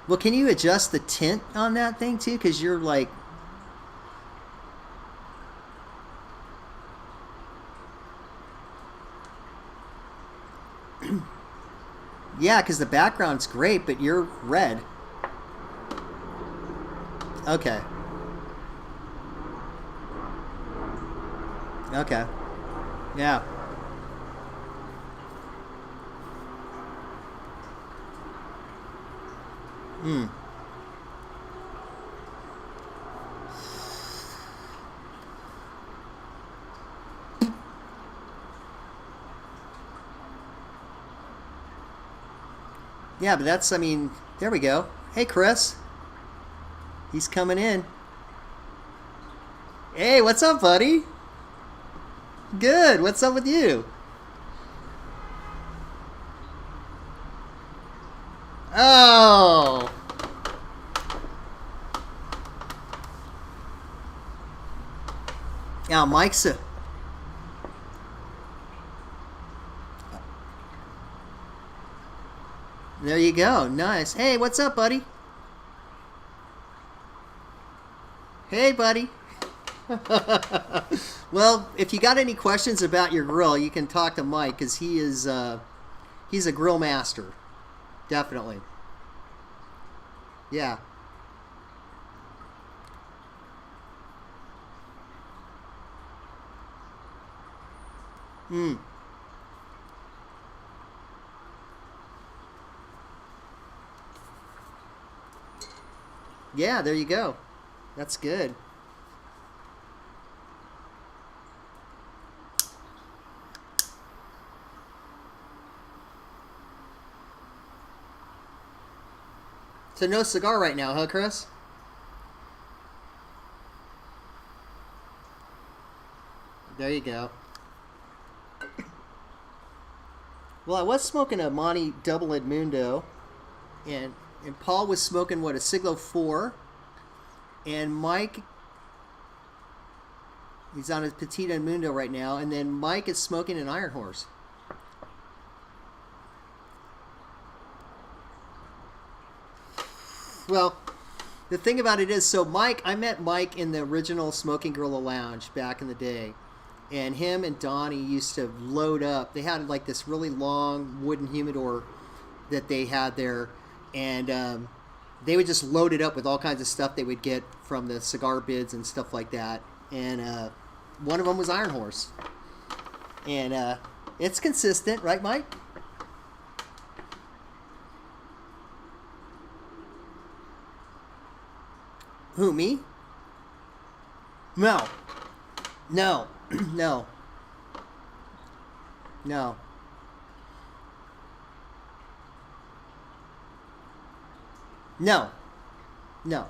Well, can you adjust the tint on that thing too? Because you're like... Yeah, because the background's great, but you're red. Okay. Okay. Yeah. Hmm. Yeah, but that's, I mean, there we go. Hey, Chris. He's coming in. Hey, what's up, buddy? Good. What's up with you? Oh. Yeah, Mike's a... There you go. Nice. Hey, what's up, buddy? Hey, buddy. Well, if you got any questions about your grill, you can talk to Mike because he is he's a grill master, definitely. Yeah. Hmm. Yeah, there you go. That's good. So no cigar right now, huh, Chris? There you go. Well, I was smoking a Monty Double Edmundo, and Paul was smoking what, a Siglo 4, and Mike, he's on his Petit Edmundo right now, and then Mike is smoking an Iron Horse. Well, the thing about it is, so Mike, I met Mike in the original Smoking Gorilla Lounge back in the day. And him and Donnie used to load up. They had like this really long wooden humidor that they had there. And they would just load it up with all kinds of stuff they would get from the cigar bids and stuff like that. And one of them was Iron Horse. And it's consistent, right, Mike? Who, me? No. No. No. No. No. No.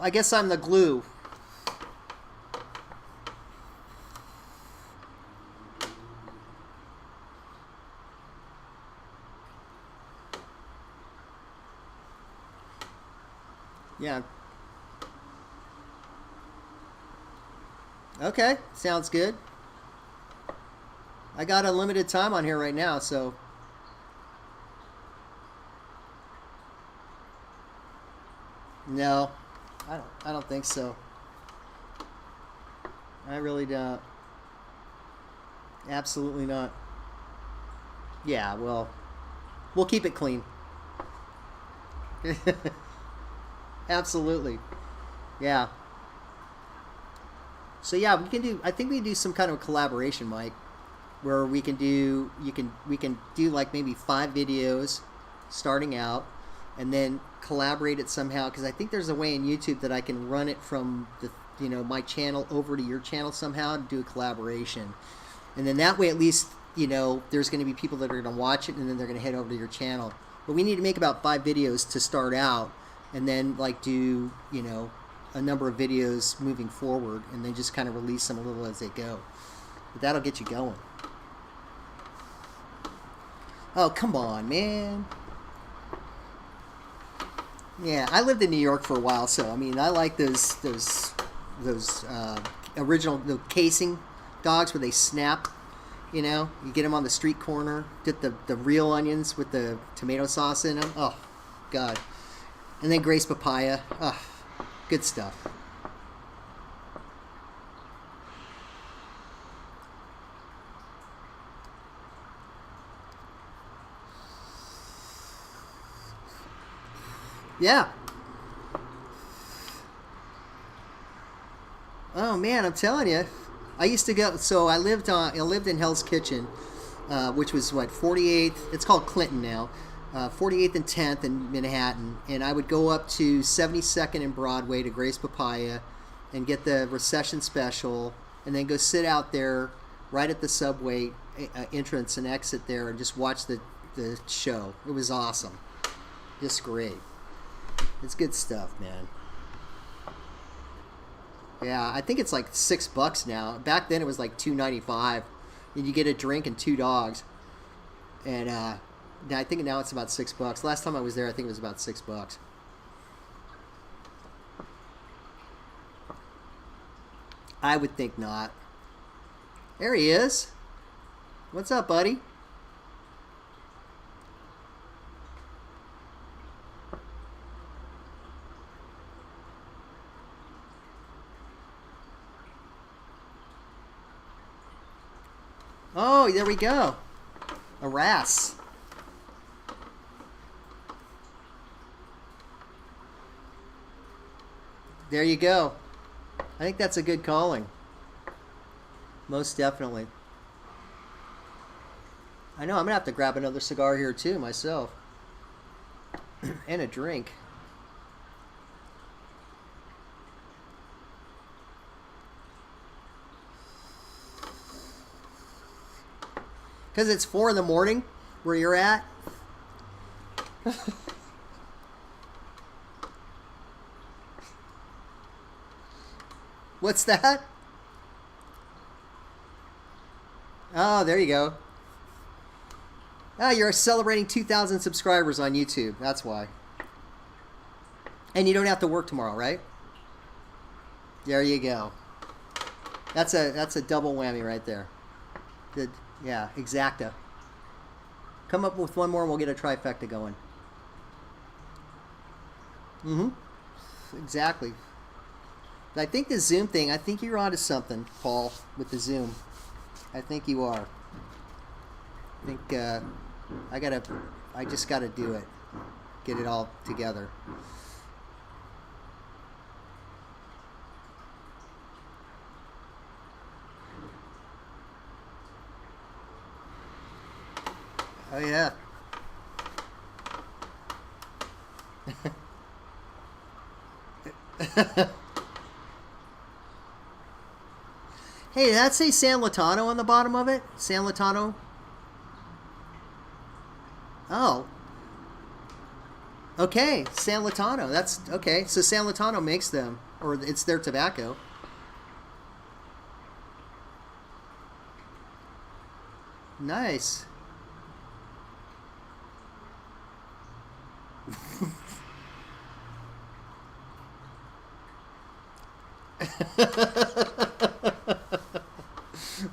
I guess I'm the glue. Yeah. Okay, sounds good. I got unlimited time on here right now, so no, I don't think so. I really don't. Absolutely not. Yeah, well, we'll keep it clean. Absolutely. Yeah. So yeah, we can do. I think we can do some kind of collaboration, Mike, where we can do. We can do like maybe 5 videos, starting out, and then collaborate it somehow. Because I think there's a way in YouTube that I can run it from the my channel over to your channel somehow and do a collaboration, and then that way at least there's going to be people that are going to watch it and then they're going to head over to your channel. But we need to make about 5 videos to start out, and then like do a number of videos moving forward, and then just kind of release them a little as they go. But that'll get you going. Oh, come on, man. Yeah, I lived in New York for a while, so I mean, I like those original the casing dogs where they snap. You know, you get them on the street corner. Get the real onions with the tomato sauce in them. Oh, God. And then Grace papaya. Oh, good stuff. Yeah. Oh man, I'm telling you, I used to go. So I lived in Hell's Kitchen, which was what 48th. It's called Clinton now, 48th and 10th in Manhattan, and I would go up to 72nd and Broadway to Grace Papaya, and get the Recession Special, and then go sit out there right at the subway entrance and exit there, and just watch the show. It was awesome, just great. It's good stuff, man. Yeah, I think it's like $6 now. Back then it was like $2.95, and you get a drink and 2 dogs. And I think now it's about $6. Last time I was there, I think it was about $6. I would think not. There he is. What's up, buddy? Oh, there we go. A Ras. There you go. I think that's a good calling. Most definitely. I know, I'm going to have to grab another cigar here too, myself. And a drink. Because it's 4 in the morning where you're at. What's that? Oh, there you go. Ah, you're celebrating 2,000 subscribers on YouTube. That's why. And you don't have to work tomorrow, right? There you go. That's a double whammy right there. Good. Yeah, exacta. Come up with one more and we'll get a trifecta going. Exactly. But I think the Zoom thing, I think you're onto something, Paul, with the Zoom. I think you are. I think I just gotta do it. Get it all together. Oh yeah. Hey, did that say San Latano on the bottom of it? San Latano? Oh. Okay, San Latano. That's okay. So San Latano makes them, or it's their tobacco. Nice.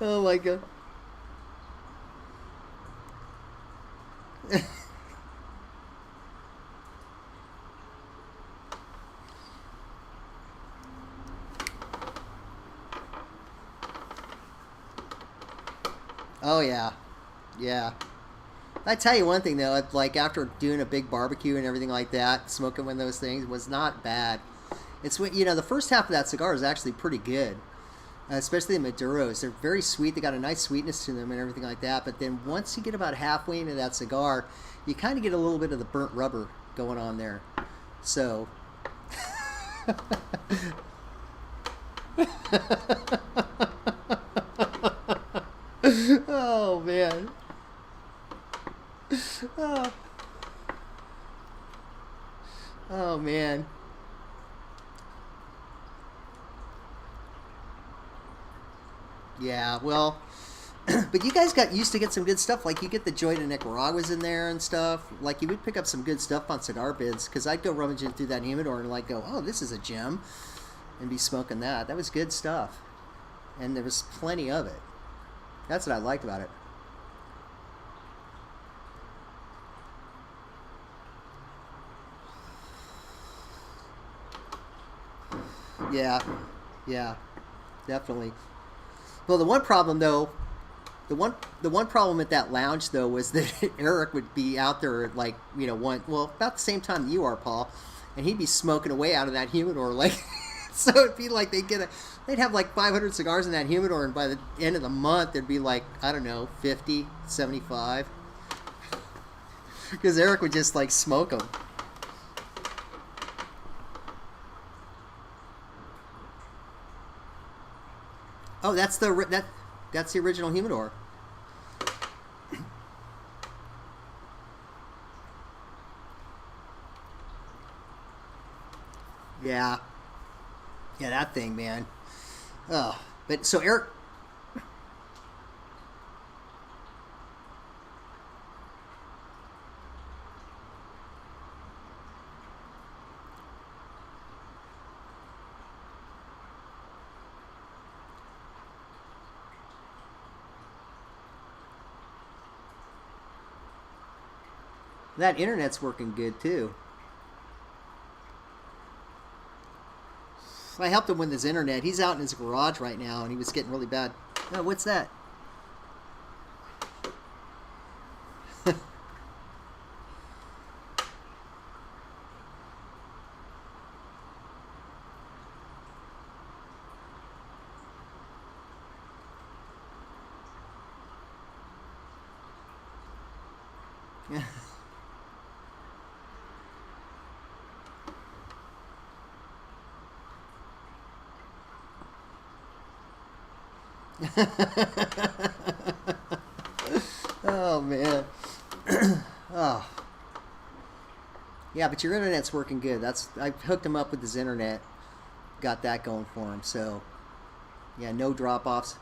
Oh my god. Oh yeah. Yeah. I tell you one thing though, like after doing a big barbecue and everything like that, smoking one of those things was not bad. It's when, you know, the first half of that cigar is actually pretty good, especially the Maduros. They're very sweet. They got a nice sweetness to them and everything like that. But then once you get about halfway into that cigar, you kind of get a little bit of the burnt rubber going on there. So. Oh man. Oh. Oh man. Yeah, well, but you guys got used to get some good stuff. Like you get the Joy de Nicaraguas in there and stuff. Like you would pick up some good stuff on cigar bids, because I'd go rummaging through that humidor and like go, oh, this is a gem, and be smoking that. That was good stuff. and there was plenty of it. That's what I liked about it. Yeah, yeah, definitely. Well, the one problem though, the one problem at that lounge though was that Eric would be out there at like, you know, about the same time you are, Paul, and he'd be smoking away out of that humidor like. So it'd be like they'd have like 500 cigars in that humidor, and by the end of the month there'd be like, I don't know, 50, 75, because Eric would just like smoke them. Oh, that's the original humidor. Yeah. Yeah, that thing, man. Oh, but so Eric, that internet's working good too. I helped him with his internet. He's out in his garage right now, and he was getting really bad. Oh, what's that? Yeah. Oh man. Oh. Yeah, but your internet's working good. I hooked him up with his internet, got that going for him. So, yeah, no drop offs.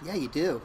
Yeah, you do.